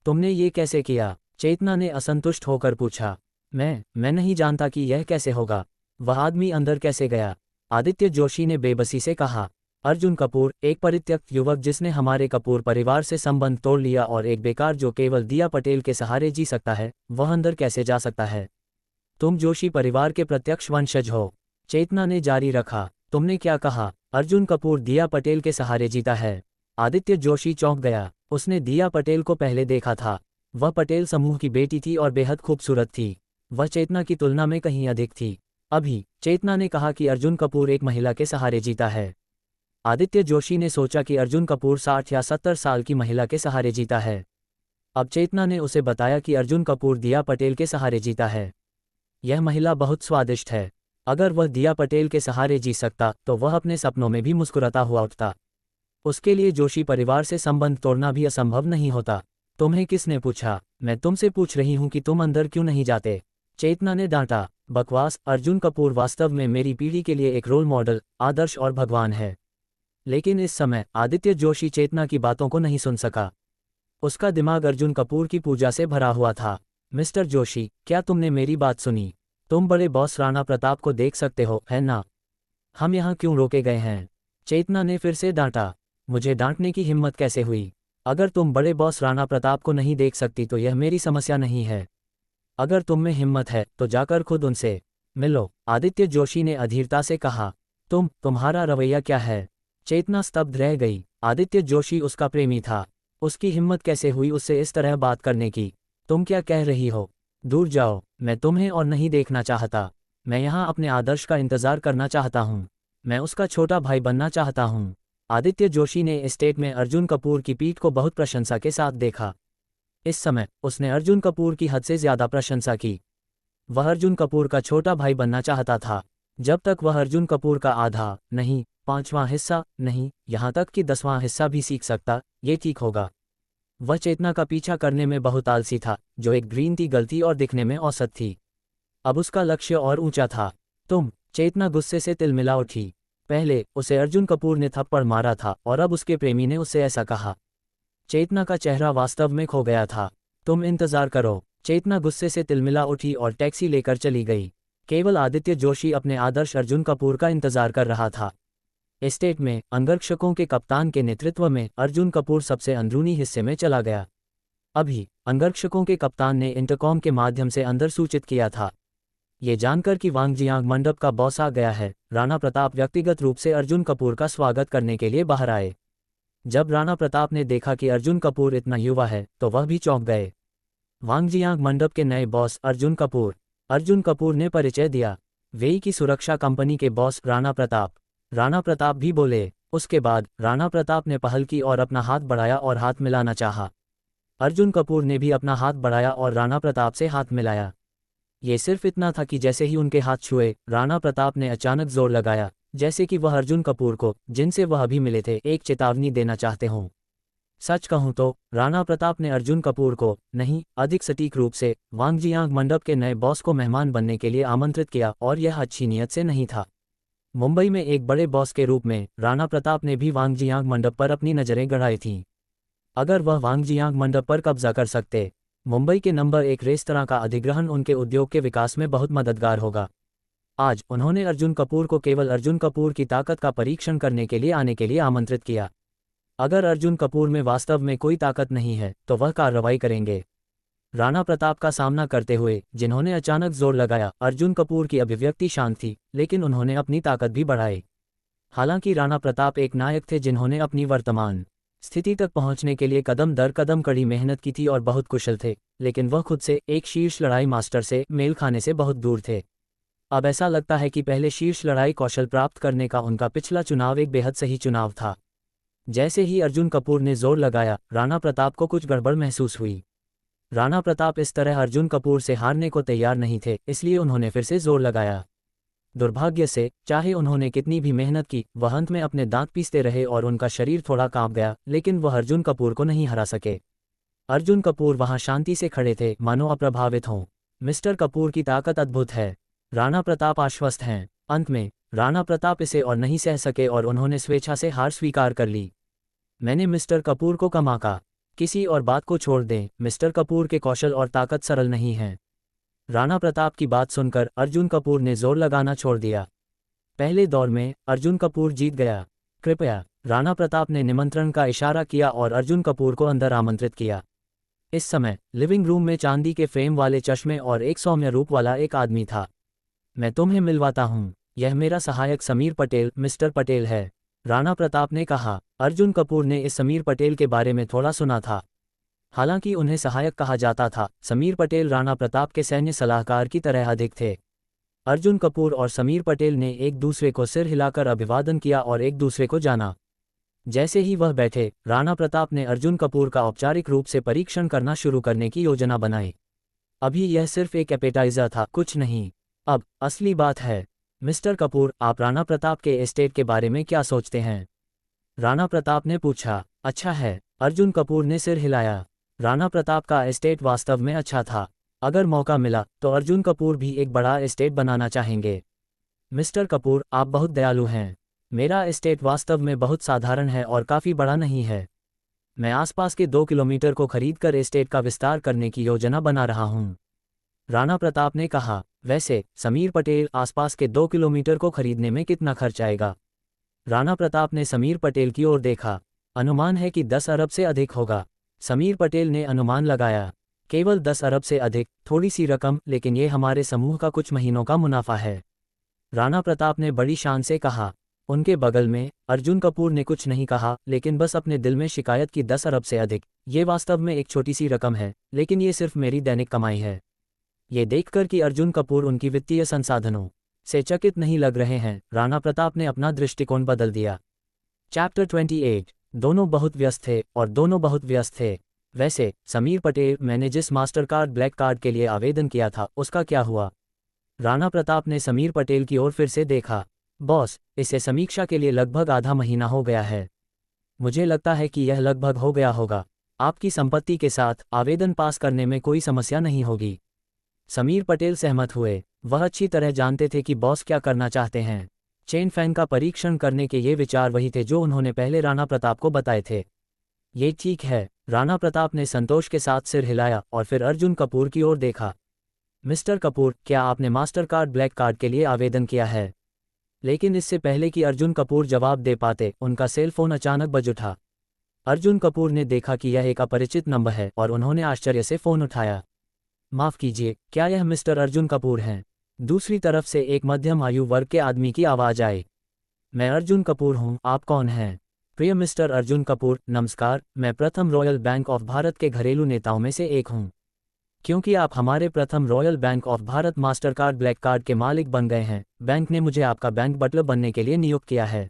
S1: तुमने ये कैसे किया? चेतना ने असंतुष्ट होकर पूछा। मैं नहीं जानता कि यह कैसे होगा। वह आदमी अंदर कैसे गया? आदित्य जोशी ने बेबसी से कहा। अर्जुन कपूर, एक परित्यक्त युवक जिसने हमारे कपूर परिवार से संबंध तोड़ लिया और एक बेकार जो केवल दिया पटेल के सहारे जी सकता है, वह अंदर कैसे जा सकता है? तुम जोशी परिवार के प्रत्यक्ष वंशज हो। चेतना ने जारी रखा। तुमने क्या कहा? अर्जुन कपूर दिया पटेल के सहारे जीता है। आदित्य जोशी चौंक गया। उसने दिया पटेल को पहले देखा था। वह पटेल समूह की बेटी थी और बेहद खूबसूरत थी। वह चेतना की तुलना में कहीं अधिक थी। अभी चेतना ने कहा कि अर्जुन कपूर एक महिला के सहारे जीता है। आदित्य जोशी ने सोचा कि अर्जुन कपूर 60 या 70 साल की महिला के सहारे जीता है। अब चेतना ने उसे बताया कि अर्जुन कपूर दिया पटेल के सहारे जीता है। यह महिला बहुत स्वादिष्ट है। अगर वह दिया पटेल के सहारे जी सकता तो वह अपने सपनों में भी मुस्कुराता हुआ उठता। उसके लिए जोशी परिवार से संबंध तोड़ना भी असंभव नहीं होता। तुम्हें किसने पूछा? मैं तुमसे पूछ रही हूं कि तुम अंदर क्यों नहीं जाते? चेतना ने डांटा। बकवास। अर्जुन कपूर वास्तव में मेरी पीढ़ी के लिए एक रोल मॉडल, आदर्श और भगवान है। लेकिन इस समय आदित्य जोशी चेतना की बातों को नहीं सुन सका। उसका दिमाग अर्जुन कपूर की पूजा से भरा हुआ था। मिस्टर जोशी, क्या तुमने मेरी बात सुनी? तुम बड़े बॉस राणा प्रताप को देख सकते हो, है ना? हम यहाँ क्यों रोके गए हैं? चेतना ने फिर से डांटा। मुझे डांटने की हिम्मत कैसे हुई? अगर तुम बड़े बॉस राणा प्रताप को नहीं देख सकती तो यह मेरी समस्या नहीं है। अगर तुम में हिम्मत है तो जाकर खुद उनसे मिलो, आदित्य जोशी ने अधीरता से कहा। तुम्हारा रवैया क्या है? चेतना स्तब्ध रह गई। आदित्य जोशी उसका प्रेमी था। उसकी हिम्मत कैसे हुई उससे इस तरह बात करने की? तुम क्या कह रही हो? दूर जाओ, मैं तुम्हें और नहीं देखना चाहता। मैं यहाँ अपने आदर्श का इंतजार करना चाहता हूँ। मैं उसका छोटा भाई बनना चाहता हूँ। आदित्य जोशी ने एस्टेट में अर्जुन कपूर की पीठ को बहुत प्रशंसा के साथ देखा। इस समय उसने अर्जुन कपूर की हद से ज्यादा प्रशंसा की। वह अर्जुन कपूर का छोटा भाई बनना चाहता था। जब तक वह अर्जुन कपूर का आधा नहीं, 5वां हिस्सा नहीं, यहाँ तक कि 10वां हिस्सा भी सीख सकता, ये ठीक होगा। वह चेतना का पीछा करने में बहुत आलसी था, जो एक ग्रीन टी गलती और दिखने में औसत थी। अब उसका लक्ष्य और ऊंचा था। चेतना गुस्से से तिलमिला उठी। पहले उसे अर्जुन कपूर ने थप्पड़ मारा था और अब उसके प्रेमी ने उससे ऐसा कहा। चेतना का चेहरा वास्तव में खो गया था। तुम इंतजार करो। चेतना गुस्से से तिलमिला उठी और टैक्सी लेकर चली गई। केवल आदित्य जोशी अपने आदर्श अर्जुन कपूर का इंतजार कर रहा था। एस्टेट में अंगरक्षकों के कप्तान के नेतृत्व में अर्जुन कपूर सबसे अंदरूनी हिस्से में चला गया। अभी अंगरक्षकों के कप्तान ने इंटरकॉम के माध्यम से अंदर सूचित किया था। ये जानकर कि वांगजियांग मंडप का बॉस आ गया है, राणा प्रताप व्यक्तिगत रूप से अर्जुन कपूर का स्वागत करने के लिए बाहर आए। जब राणा प्रताप ने देखा कि अर्जुन कपूर इतना युवा है तो वह भी चौंक गए। वांगजियांग मंडप के नए बॉस अर्जुन कपूर ने परिचय दिया। वेई की सुरक्षा कंपनी के बॉस राणा प्रताप भी बोले। उसके बाद राणा प्रताप ने पहल की और अपना हाथ बढ़ाया और हाथ मिलाना चाहा। अर्जुन कपूर ने भी अपना हाथ बढ़ाया और राणा प्रताप से हाथ मिलाया। ये सिर्फ इतना था कि जैसे ही उनके हाथ छुए, राणा प्रताप ने अचानक जोर लगाया, जैसे कि वह अर्जुन कपूर को, जिनसे वह अभी मिले थे, एक चेतावनी देना चाहते हों। सच कहूं तो राणा प्रताप ने अर्जुन कपूर को नहीं, अधिक सटीक रूप से वांगजियांग मंडप के नए बॉस को मेहमान बनने के लिए आमंत्रित किया और यह अच्छी नीयत से नहीं था। मुंबई में एक बड़े बॉस के रूप में राणा प्रताप ने भी वांगजियांग मंडप पर अपनी नज़रें गड़ाई थीं। अगर वह वांगजियांग मंडप पर कब्जा कर सकते, मुंबई के नंबर 1 रेस्तरां का अधिग्रहण उनके उद्योग के विकास में बहुत मददगार होगा। आज उन्होंने अर्जुन कपूर को केवल अर्जुन कपूर की ताकत का परीक्षण करने के लिए आने के लिए आमंत्रित किया। अगर अर्जुन कपूर में वास्तव में कोई ताकत नहीं है तो वह कार्रवाई करेंगे। राणा प्रताप का सामना करते हुए जिन्होंने अचानक जोर लगाया, अर्जुन कपूर की अभिव्यक्ति शांत थी, लेकिन उन्होंने अपनी ताकत भी बढ़ाई। हालांकि राणा प्रताप एक नायक थे जिन्होंने अपनी वर्तमान स्थिति तक पहुंचने के लिए कदम दर कदम कड़ी मेहनत की थी और बहुत कुशल थे, लेकिन वह खुद से एक शीर्ष लड़ाई मास्टर से मेल खाने से बहुत दूर थे। अब ऐसा लगता है कि पहले शीर्ष लड़ाई कौशल प्राप्त करने का उनका पिछला चुनाव एक बेहद सही चुनाव था। जैसे ही अर्जुन कपूर ने जोर लगाया, राणा प्रताप को कुछ गड़बड़ महसूस हुई। राणा प्रताप इस तरह अर्जुन कपूर से हारने को तैयार नहीं थे, इसलिए उन्होंने फिर से जोर लगाया। दुर्भाग्य से, चाहे उन्होंने कितनी भी मेहनत की, वह अंत में अपने दांत पीसते रहे और उनका शरीर थोड़ा कांप गया, लेकिन वह अर्जुन कपूर को नहीं हरा सके। अर्जुन कपूर वहां शांति से खड़े थे, मानो अप्रभावित हों। मिस्टर कपूर की ताकत अद्भुत है। राणा प्रताप आश्वस्त हैं। अंत में राणा प्रताप इसे और नहीं सह सके और उन्होंने स्वेच्छा से हार स्वीकार कर ली। मैंने मिस्टर कपूर को कम आंका। किसी और बात को छोड़ दें, मिस्टर कपूर के कौशल और ताकत सरल नहीं हैं। राणा प्रताप की बात सुनकर अर्जुन कपूर ने जोर लगाना छोड़ दिया। पहले दौर में अर्जुन कपूर जीत गया। कृपया। राणा प्रताप ने निमंत्रण का इशारा किया और अर्जुन कपूर को अंदर आमंत्रित किया। इस समय लिविंग रूम में चांदी के फ्रेम वाले चश्मे और एक सौम्य रूप वाला एक आदमी था। मैं तुम्हें मिलवाता हूँ, यह मेरा सहायक समीर पटेल, मिस्टर पटेल है, राणा प्रताप ने कहा। अर्जुन कपूर ने इस समीर पटेल के बारे में थोड़ा सुना था। हालांकि उन्हें सहायक कहा जाता था, समीर पटेल राणा प्रताप के सैन्य सलाहकार की तरह अधिक थे। अर्जुन कपूर और समीर पटेल ने एक दूसरे को सिर हिलाकर अभिवादन किया और एक दूसरे को जाना। जैसे ही वह बैठे, राणा प्रताप ने अर्जुन कपूर का औपचारिक रूप से परीक्षण करना शुरू करने की योजना बनाई। अभी यह सिर्फ एक एपेटाइजर था, कुछ नहीं। अब असली बात है। मिस्टर कपूर, आप राणा प्रताप के एस्टेट के बारे में क्या सोचते हैं? राणा प्रताप ने पूछा। अच्छा है, अर्जुन कपूर ने सिर हिलाया। राणा प्रताप का एस्टेट वास्तव में अच्छा था। अगर मौका मिला तो अर्जुन कपूर भी एक बड़ा एस्टेट बनाना चाहेंगे। मिस्टर कपूर, आप बहुत दयालु हैं। मेरा एस्टेट वास्तव में बहुत साधारण है और काफ़ी बड़ा नहीं है। मैं आसपास के 2 किलोमीटर को खरीदकर एस्टेट का विस्तार करने की योजना बना रहा हूँ, राणा प्रताप ने कहा। वैसे समीर पटेल, आसपास के 2 किलोमीटर को खरीदने में कितना खर्च आएगा? राणा प्रताप ने समीर पटेल की ओर देखा। अनुमान है कि 10 अरब से अधिक होगा, समीर पटेल ने अनुमान लगाया। केवल 10 अरब से अधिक, थोड़ी सी रकम, लेकिन ये हमारे समूह का कुछ महीनों का मुनाफा है, राणा प्रताप ने बड़ी शान से कहा। उनके बगल में अर्जुन कपूर ने कुछ नहीं कहा, लेकिन बस अपने दिल में शिकायत की 10 अरब से अधिक, ये वास्तव में एक छोटी सी रकम है, लेकिन ये सिर्फ मेरी दैनिक कमाई है। ये देखकर कि अर्जुन कपूर उनकी वित्तीय संसाधनों से चकित नहीं लग रहे हैं, राणा प्रताप ने अपना दृष्टिकोण बदल दिया। चैप्टर 28। दोनों बहुत व्यस्त थे और दोनों बहुत व्यस्त थे। वैसे समीर पटेल, मैंने जिस मास्टर कार्ड ब्लैक कार्ड के लिए आवेदन किया था, उसका क्या हुआ? राणा प्रताप ने समीर पटेल की ओर फिर से देखा। बॉस, इसे समीक्षा के लिए लगभग आधा महीना हो गया है। मुझे लगता है कि यह लगभग हो गया होगा। आपकी संपत्ति के साथ आवेदन पास करने में कोई समस्या नहीं होगी। समीर पटेल सहमत हुए। वह अच्छी तरह जानते थे कि बॉस क्या करना चाहते हैं। चेन फैन का परीक्षण करने के ये विचार वही थे जो उन्होंने पहले राणा प्रताप को बताए थे। ये ठीक है, राणा प्रताप ने संतोष के साथ सिर हिलाया और फिर अर्जुन कपूर की ओर देखा। मिस्टर कपूर, क्या आपने मास्टर कार्ड ब्लैक कार्ड के लिए आवेदन किया है? लेकिन इससे पहले कि अर्जुन कपूर जवाब दे पाते, उनका सेल फोन अचानक बज उठा। अर्जुन कपूर ने देखा कि यह एक अपरिचित नंबर है और उन्होंने आश्चर्य से फोन उठाया। माफ़ कीजिए, क्या यह मिस्टर अर्जुन कपूर हैं? दूसरी तरफ से एक मध्यम आयु वर्ग के आदमी की आवाज़ आई। मैं अर्जुन कपूर हूँ, आप कौन हैं? प्रिय मिस्टर अर्जुन कपूर, नमस्कार, मैं प्रथम रॉयल बैंक ऑफ भारत के घरेलू नेताओं में से एक हूँ। क्योंकि आप हमारे प्रथम royal bank of Bharat master card black card के मालिक बन गए हैं, बैंक ने मुझे आपका बैंक बटलर बनने के लिए नियुक्त किया है।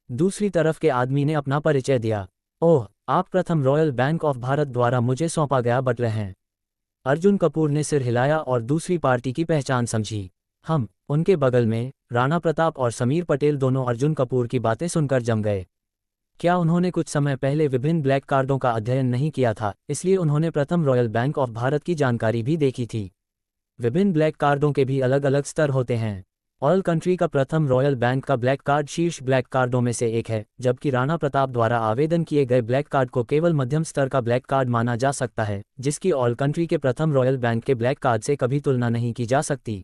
S1: दूसरी तरफ के आदमी ने अपना परिचय दिया। ओह, आप प्रथम रॉयल बैंक ऑफ भारत द्वारा मुझे सौंपा गया बटलर हैं। अर्जुन कपूर ने सिर हिलाया और दूसरी पार्टी की पहचान समझी। हम उनके बगल में राणा प्रताप और समीर पटेल दोनों अर्जुन कपूर की बातें सुनकर जम गए। क्या उन्होंने कुछ समय पहले विभिन्न ब्लैक कार्डों का अध्ययन नहीं किया था, इसलिए उन्होंने प्रथम रॉयल बैंक ऑफ भारत की जानकारी भी देखी थी। विभिन्न ब्लैक कार्डों के भी अलग अलग स्तर होते हैं। ऑयल कंट्री का प्रथम रॉयल बैंक का ब्लैक कार्ड शीर्ष ब्लैक कार्डों में से एक है, जबकि राणा प्रताप द्वारा आवेदन किए गए ब्लैक कार्ड को केवल मध्यम स्तर का ब्लैक कार्ड माना जा सकता है, जिसकी ऑयल कंट्री के प्रथम रॉयल बैंक के ब्लैक कार्ड से कभी तुलना नहीं की जा सकती।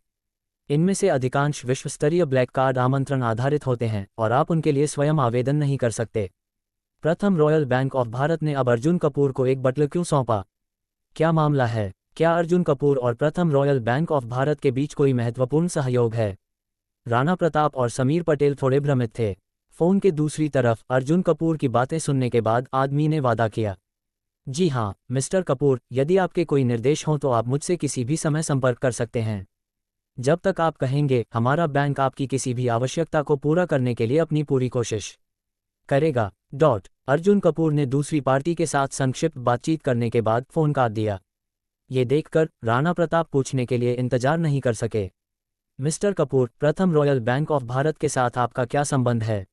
S1: इनमें से अधिकांश विश्व स्तरीय ब्लैक कार्ड आमंत्रण आधारित होते हैं और आप उनके लिए स्वयं आवेदन नहीं कर सकते। प्रथम रॉयल बैंक ऑफ भारत ने अब अर्जुन कपूर को एक बटलर क्यों सौंपा? क्या मामला है? क्या अर्जुन कपूर और प्रथम रॉयल बैंक ऑफ भारत के बीच कोई महत्वपूर्ण सहयोग है? राणा प्रताप और समीर पटेल थोड़े भ्रमित थे। फोन के दूसरी तरफ अर्जुन कपूर की बातें सुनने के बाद आदमी ने वादा किया। जी हाँ मिस्टर कपूर, यदि आपके कोई निर्देश हों तो आप मुझसे किसी भी समय संपर्क कर सकते हैं। जब तक आप कहेंगे, हमारा बैंक आपकी किसी भी आवश्यकता को पूरा करने के लिए अपनी पूरी कोशिश करेगा। अर्जुन कपूर ने दूसरी पार्टी के साथ संक्षिप्त बातचीत करने के बाद फोन काट दिया। ये देखकर राणा प्रताप पूछने के लिए इंतजार नहीं कर सके। मिस्टर कपूर, प्रथम रॉयल बैंक ऑफ भारत के साथ आपका क्या संबंध है?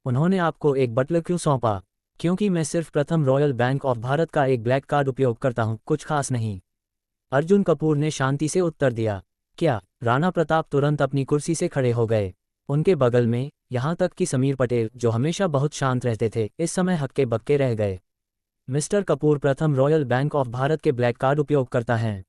S1: उन्होंने आपको एक बटलर क्यों सौंपा? क्योंकि मैं सिर्फ प्रथम रॉयल बैंक ऑफ भारत का एक ब्लैक कार्ड उपयोग करता हूं, कुछ खास नहीं। अर्जुन कपूर ने शांति से उत्तर दिया। क्या? राणा प्रताप तुरंत अपनी कुर्सी से खड़े हो गए। उनके बगल में यहाँ तक कि समीर पटेल, जो हमेशा बहुत शांत रहते थे, इस समय हक्के बक्के रह गए। मिस्टर कपूर प्रथम रॉयल बैंक ऑफ भारत के ब्लैक कार्ड उपयोग करता है?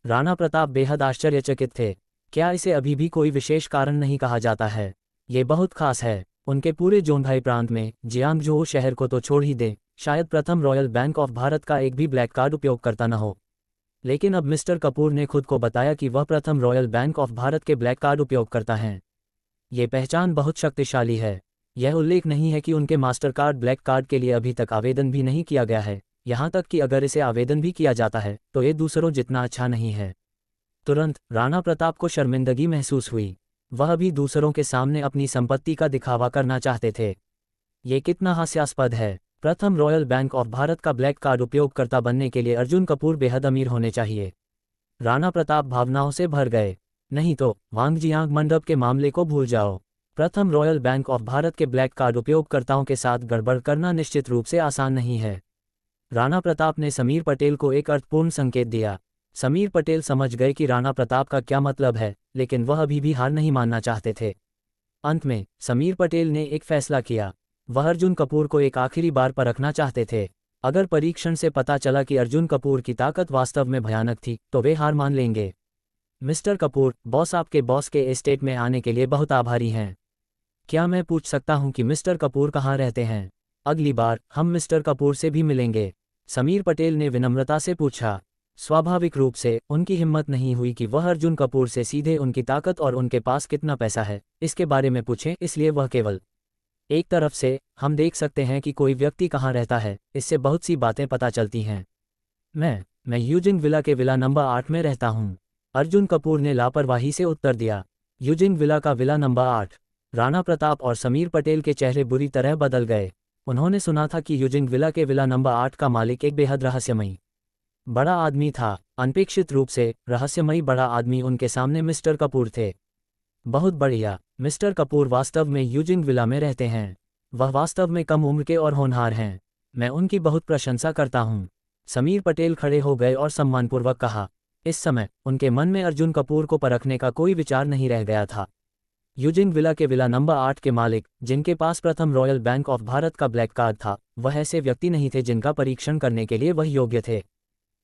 S1: राणा प्रताप बेहद आश्चर्यचकित थे। क्या इसे अभी भी कोई विशेष कारण नहीं कहा जाता है? ये बहुत खास है। उनके पूरे जोंघाई प्रांत में जियांगजो शहर को तो छोड़ ही दें, शायद प्रथम रॉयल बैंक ऑफ भारत का एक भी ब्लैक कार्ड उपयोग करता न हो। लेकिन अब मिस्टर कपूर ने खुद को बताया कि वह प्रथम रॉयल बैंक ऑफ भारत के ब्लैक कार्ड उपयोग करता है। ये पहचान बहुत शक्तिशाली है। यह उल्लेख नहीं है कि उनके मास्टर कार्ड ब्लैक कार्ड के लिए अभी तक आवेदन भी नहीं किया गया है, यहाँ तक कि अगर इसे आवेदन भी किया जाता है तो ये दूसरों जितना अच्छा नहीं है। तुरंत राणा प्रताप को शर्मिंदगी महसूस हुई। वह भी दूसरों के सामने अपनी संपत्ति का दिखावा करना चाहते थे। ये कितना हास्यास्पद है। प्रथम रॉयल बैंक ऑफ भारत का ब्लैक कार्ड उपयोगकर्ता बनने के लिए अर्जुन कपूर बेहद अमीर होने चाहिए। राणा प्रताप भावनाओं से भर गए। नहीं तो वांगजियांग मंडप के मामले को भूल जाओ। प्रथम रॉयल बैंक ऑफ भारत के ब्लैक कार्ड उपयोगकर्ताओं के साथ गड़बड़ करना निश्चित रूप से आसान नहीं है। राणा प्रताप ने समीर पटेल को एक अर्थपूर्ण संकेत दिया। समीर पटेल समझ गए कि राणा प्रताप का क्या मतलब है, लेकिन वह अभी भी हार नहीं मानना चाहते थे। अंत में समीर पटेल ने एक फैसला किया। वह अर्जुन कपूर को एक आखिरी बार परखना चाहते थे। अगर परीक्षण से पता चला कि अर्जुन कपूर की ताकत वास्तव में भयानक थी, तो वे हार मान लेंगे। मिस्टर कपूर, बॉस आपके बॉस के एस्टेट में आने के लिए बहुत आभारी हैं। क्या मैं पूछ सकता हूं कि मिस्टर कपूर कहाँ रहते हैं? अगली बार हम मिस्टर कपूर से भी मिलेंगे, समीर पटेल ने विनम्रता से पूछा। स्वाभाविक रूप से उनकी हिम्मत नहीं हुई कि वह अर्जुन कपूर से सीधे उनकी ताकत और उनके पास कितना पैसा है इसके बारे में पूछें, इसलिए वह केवल एक तरफ से हम देख सकते हैं कि कोई व्यक्ति कहाँ रहता है, इससे बहुत सी बातें पता चलती हैं। मैं यूजिंग विला के विला नंबर 8 में रहता हूँ, अर्जुन कपूर ने लापरवाही से उत्तर दिया। यूजिंग विला का विला नंबर 8? राणा प्रताप और समीर पटेल के चेहरे बुरी तरह बदल गए। उन्होंने सुना था कि यूजिंग विला के विला नंबर 8 का मालिक एक बेहद रहस्यमयी बड़ा आदमी था। अनपेक्षित रूप से रहस्यमयी बड़ा आदमी उनके सामने मिस्टर कपूर थे। बहुत बढ़िया, मिस्टर कपूर वास्तव में यूजिंग विला में रहते हैं। वह वास्तव में कम उम्र के और होनहार हैं। मैं उनकी बहुत प्रशंसा करता हूँ। समीर पटेल खड़े हो गए और सम्मानपूर्वक कहा। इस समय उनके मन में अर्जुन कपूर को परखने का कोई विचार नहीं रह गया था। यूजिंग विला के विला नंबर 8 के मालिक, जिनके पास प्रथम रॉयल बैंक ऑफ भारत का ब्लैक कार्ड था, वह ऐसे व्यक्ति नहीं थे जिनका परीक्षण करने के लिए वह योग्य थे।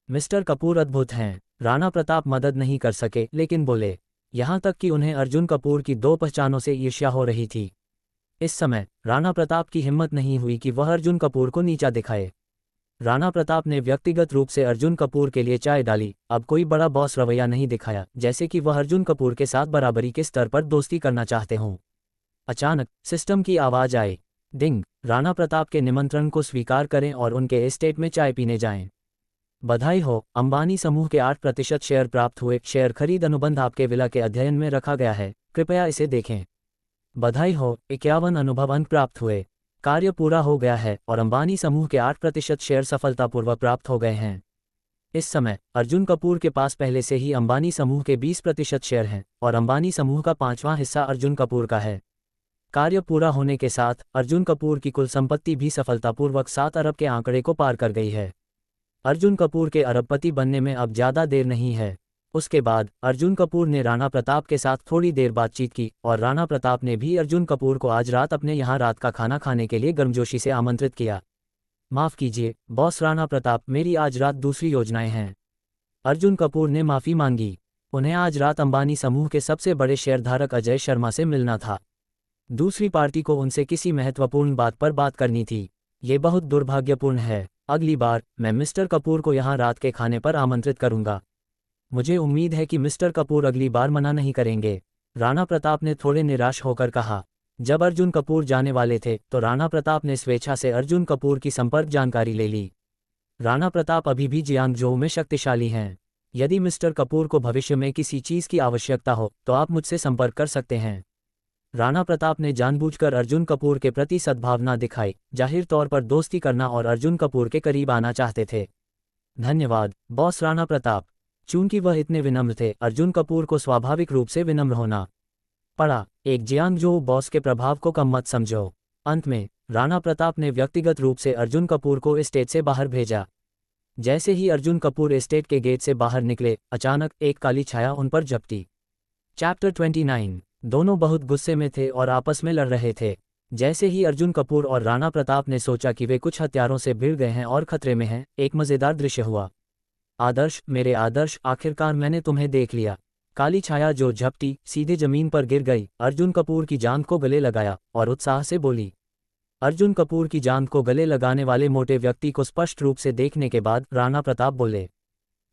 S1: मिस्टर कपूर अद्भुत हैं। राणा प्रताप मदद नहीं कर सके, लेकिन बोले। यहाँ तक कि उन्हें अर्जुन कपूर की 2 पहचानों से ईर्ष्या हो रही थी। इस समय राणा प्रताप की हिम्मत नहीं हुई कि वह अर्जुन कपूर को नीचा दिखाए। राणा प्रताप ने व्यक्तिगत रूप से अर्जुन कपूर के लिए चाय डाली। अब कोई बड़ा बॉस रवैया नहीं दिखाया, जैसे कि वह अर्जुन कपूर के साथ बराबरी के स्तर पर दोस्ती करना चाहते हों। अचानक सिस्टम की आवाज आई। डिंग। राणा प्रताप के निमंत्रण को स्वीकार करें और उनके एस्टेट में चाय पीने जाएं। बधाई हो, अंबानी समूह के 8% शेयर प्राप्त हुए। शेयर खरीद अनुबंध आपके विला के अध्ययन में रखा गया है, कृपया इसे देखें। बधाई हो, 51 अनुभव अंक प्राप्त हुए। कार्य पूरा हो गया है और अंबानी समूह के 8% शेयर सफलतापूर्वक प्राप्त हो गए हैं। इस समय अर्जुन कपूर के पास पहले से ही अंबानी समूह के 20% शेयर हैं और अंबानी समूह का 5वां हिस्सा अर्जुन कपूर का है। कार्य पूरा होने के साथ अर्जुन कपूर की कुल संपत्ति भी सफलतापूर्वक 7 अरब के आंकड़े को पार कर गई है। अर्जुन कपूर के अरबपति बनने में अब ज़्यादा देर नहीं है। उसके बाद अर्जुन कपूर ने राणा प्रताप के साथ थोड़ी देर बातचीत की और राणा प्रताप ने भी अर्जुन कपूर को आज रात अपने यहाँ रात का खाना खाने के लिए गर्मजोशी से आमंत्रित किया। माफ़ कीजिए बॉस राणा प्रताप, मेरी आज रात दूसरी योजनाएं हैं। अर्जुन कपूर ने माफ़ी मांगी। उन्हें आज रात अंबानी समूह के सबसे बड़े शेयरधारक अजय शर्मा से मिलना था। दूसरी पार्टी को उनसे किसी महत्वपूर्ण बात पर बात करनी थी। ये बहुत दुर्भाग्यपूर्ण है। अगली बार मैं मिस्टर कपूर को यहाँ रात के खाने पर आमंत्रित करूंगा। मुझे उम्मीद है कि मिस्टर कपूर अगली बार मना नहीं करेंगे। राणा प्रताप ने थोड़े निराश होकर कहा। जब अर्जुन कपूर जाने वाले थे तो राणा प्रताप ने स्वेच्छा से अर्जुन कपूर की संपर्क जानकारी ले ली। राणा प्रताप अभी भी जियांगजोऊ में शक्तिशाली हैं। यदि मिस्टर कपूर को भविष्य में किसी चीज़ की आवश्यकता हो तो आप मुझसे संपर्क कर सकते हैं। राणा प्रताप ने जानबूझकर अर्जुन कपूर के प्रति सद्भावना दिखाई, जाहिर तौर पर दोस्ती करना और अर्जुन कपूर के करीब आना चाहते थे। धन्यवाद बॉस राणा प्रताप। चूंकि वह इतने विनम्र थे, अर्जुन कपूर को स्वाभाविक रूप से विनम्र होना पड़ा। एक जियांगजोऊ बॉस के प्रभाव को कम मत समझो। अंत में राणा प्रताप ने व्यक्तिगत रूप से अर्जुन कपूर को एस्टेट से बाहर भेजा। जैसे ही अर्जुन कपूर एस्टेट के गेट से बाहर निकले, अचानक एक काली छाया उन पर झपटी। चैप्टर 29। दोनों बहुत गुस्से में थे और आपस में लड़ रहे थे। जैसे ही अर्जुन कपूर और राणा प्रताप ने सोचा कि वे कुछ हथियारों से भिड़ गए हैं और खतरे में हैं, एक मज़ेदार दृश्य हुआ। आदर्श, मेरे आदर्श, आखिरकार मैंने तुम्हें देख लिया। काली छाया जो झपटी सीधे जमीन पर गिर गई, अर्जुन कपूर की जान को गले लगाया और उत्साह से बोली। अर्जुन कपूर की जान को गले लगाने वाले मोटे व्यक्ति को स्पष्ट रूप से देखने के बाद राणा प्रताप बोले,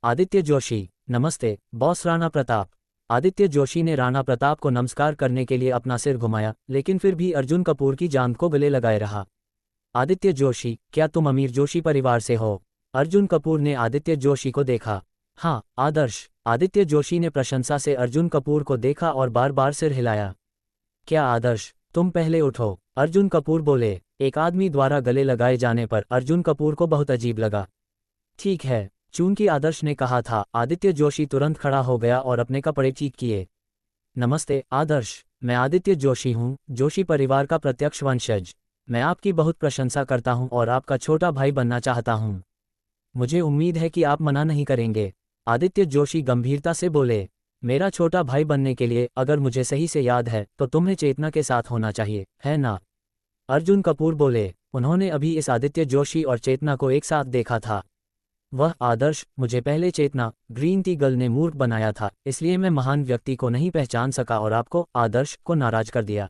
S1: आदित्य जोशी। नमस्ते बॉस राणा प्रताप। आदित्य जोशी ने राणा प्रताप को नमस्कार करने के लिए अपना सिर घुमाया, लेकिन फिर भी अर्जुन कपूर की जान को गले लगाए रहा। आदित्य जोशी, क्या तुम अमीर जोशी परिवार से हो? अर्जुन कपूर ने आदित्य जोशी को देखा। हाँ आदर्श। आदित्य जोशी ने प्रशंसा से अर्जुन कपूर को देखा और बार बार सिर हिलाया। क्या आदर्श, तुम पहले उठो, अर्जुन कपूर बोले। एक आदमी द्वारा गले लगाए जाने पर अर्जुन कपूर को बहुत अजीब लगा। ठीक है, चूंकि आदर्श ने कहा था, आदित्य जोशी तुरंत खड़ा हो गया और अपने कपड़े चीक किए। नमस्ते आदर्श, मैं आदित्य जोशी हूँ, जोशी परिवार का प्रत्यक्ष वंशज। मैं आपकी बहुत प्रशंसा करता हूँ और आपका छोटा भाई बनना चाहता हूँ। मुझे उम्मीद है कि आप मना नहीं करेंगे। आदित्य जोशी गंभीरता से बोले। मेरा छोटा भाई बनने के लिए, अगर मुझे सही से याद है, तो तुम्हें चेतना के साथ होना चाहिए, है ना? अर्जुन कपूर बोले। उन्होंने अभी इस आदित्य जोशी और चेतना को एक साथ देखा था। वह आदर्श, मुझे पहले चेतना ग्रीन टी गर्ल ने मूर्ख बनाया था, इसलिए मैं महान व्यक्ति को नहीं पहचान सका और आपको आदर्श को नाराज कर दिया।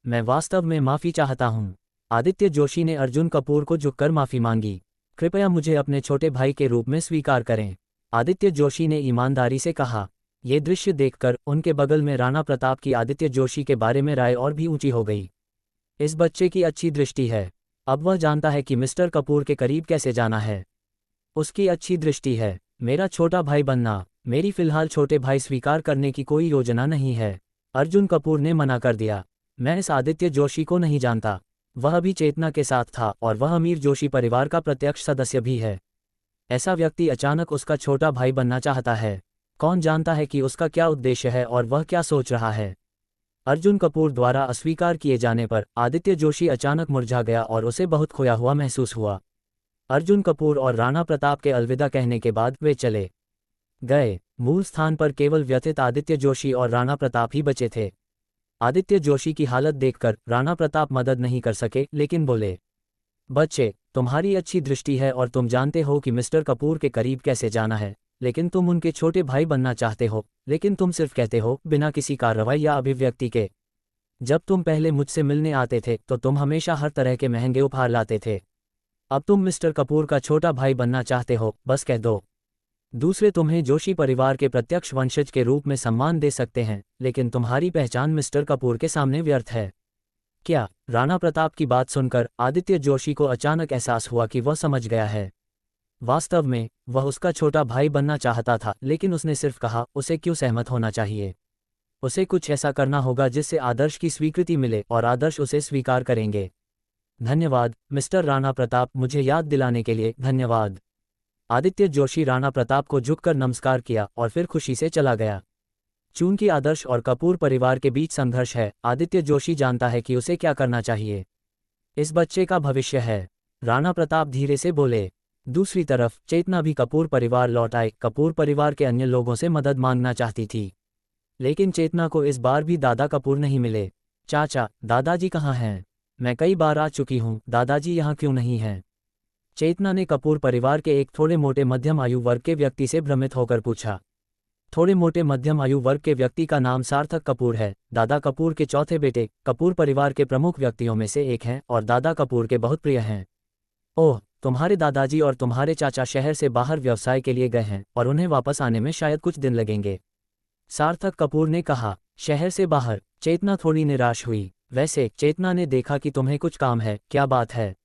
S1: मैं वास्तव में माफ़ी चाहता हूँ। आदित्य जोशी ने अर्जुन कपूर को झुककर माफ़ी मांगी। कृपया मुझे अपने छोटे भाई के रूप में स्वीकार करें, आदित्य जोशी ने ईमानदारी से कहा। ये दृश्य देखकर उनके बगल में राणा प्रताप की आदित्य जोशी के बारे में राय और भी ऊंची हो गई। इस बच्चे की अच्छी दृष्टि है। अब वह जानता है कि मिस्टर कपूर के करीब कैसे जाना है। उसकी अच्छी दृष्टि है। मेरा छोटा भाई बनना, मेरी फिलहाल छोटे भाई स्वीकार करने की कोई योजना नहीं है। अर्जुन कपूर ने मना कर दिया। मैं इस आदित्य जोशी को नहीं जानता। वह भी चेतना के साथ था और वह अमीर जोशी परिवार का प्रत्यक्ष सदस्य भी है। ऐसा व्यक्ति अचानक उसका छोटा भाई बनना चाहता है। कौन जानता है कि उसका क्या उद्देश्य है और वह क्या सोच रहा है। अर्जुन कपूर द्वारा अस्वीकार किए जाने पर आदित्य जोशी अचानक मुरझा गया और उसे बहुत खोया हुआ महसूस हुआ। अर्जुन कपूर और राणा प्रताप के अलविदा कहने के बाद वे चले गए। मूल स्थान पर केवल व्यथित आदित्य जोशी और राणा प्रताप ही बचे थे। आदित्य जोशी की हालत देखकर राणा प्रताप मदद नहीं कर सके, लेकिन बोले, बच्चे, तुम्हारी अच्छी दृष्टि है और तुम जानते हो कि मिस्टर कपूर के करीब कैसे जाना है, लेकिन तुम उनके छोटे भाई बनना चाहते हो, लेकिन तुम सिर्फ कहते हो, बिना किसी कार्रवाई या अभिव्यक्ति के। जब तुम पहले मुझसे मिलने आते थे तो तुम हमेशा हर तरह के महंगे उपहार लाते थे। अब तुम मिस्टर कपूर का छोटा भाई बनना चाहते हो, बस कह दो। दूसरे तुम्हें जोशी परिवार के प्रत्यक्ष वंशज के रूप में सम्मान दे सकते हैं, लेकिन तुम्हारी पहचान मिस्टर कपूर के सामने व्यर्थ है। क्या? राणा प्रताप की बात सुनकर आदित्य जोशी को अचानक एहसास हुआ कि वह समझ गया है। वास्तव में वह उसका छोटा भाई बनना चाहता था, लेकिन उसने सिर्फ कहा, उसे क्यों सहमत होना चाहिए। उसे कुछ ऐसा करना होगा जिससे आदर्श की स्वीकृति मिले और आदर्श उसे स्वीकार करेंगे। धन्यवाद मिस्टर राणा प्रताप, मुझे याद दिलाने के लिए धन्यवाद। आदित्य जोशी राणा प्रताप को झुककर नमस्कार किया और फिर खुशी से चला गया। चूंकि आदर्श और कपूर परिवार के बीच संघर्ष है, आदित्य जोशी जानता है कि उसे क्या करना चाहिए। इस बच्चे का भविष्य है, राणा प्रताप धीरे से बोले। दूसरी तरफ चेतना भी कपूर परिवार लौट आई। कपूर परिवार के अन्य लोगों से मदद मांगना चाहती थी, लेकिन चेतना को इस बार भी दादा कपूर नहीं मिले। चाचा, दादाजी कहाँ हैं? मैं कई बार आ चुकी हूँ, दादाजी यहाँ क्यों नहीं हैं? चेतना ने कपूर परिवार के एक थोड़े मोटे मध्यम आयु वर्ग के व्यक्ति से भ्रमित होकर पूछा। थोड़े मोटे मध्यम आयु वर्ग के व्यक्ति का नाम सार्थक कपूर है। दादा कपूर के चौथे बेटे, कपूर परिवार के प्रमुख व्यक्तियों में से एक हैं और दादा कपूर के बहुत प्रिय हैं। ओह, तुम्हारे दादाजी और तुम्हारे चाचा शहर से बाहर व्यवसाय के लिए गए हैं और उन्हें वापस आने में शायद कुछ दिन लगेंगे, सार्थक कपूर ने कहा। शहर से बाहर? चेतना थोड़ी निराश हुई। वैसे चेतना ने देखा कि तुम्हें कुछ काम है, क्या बात है?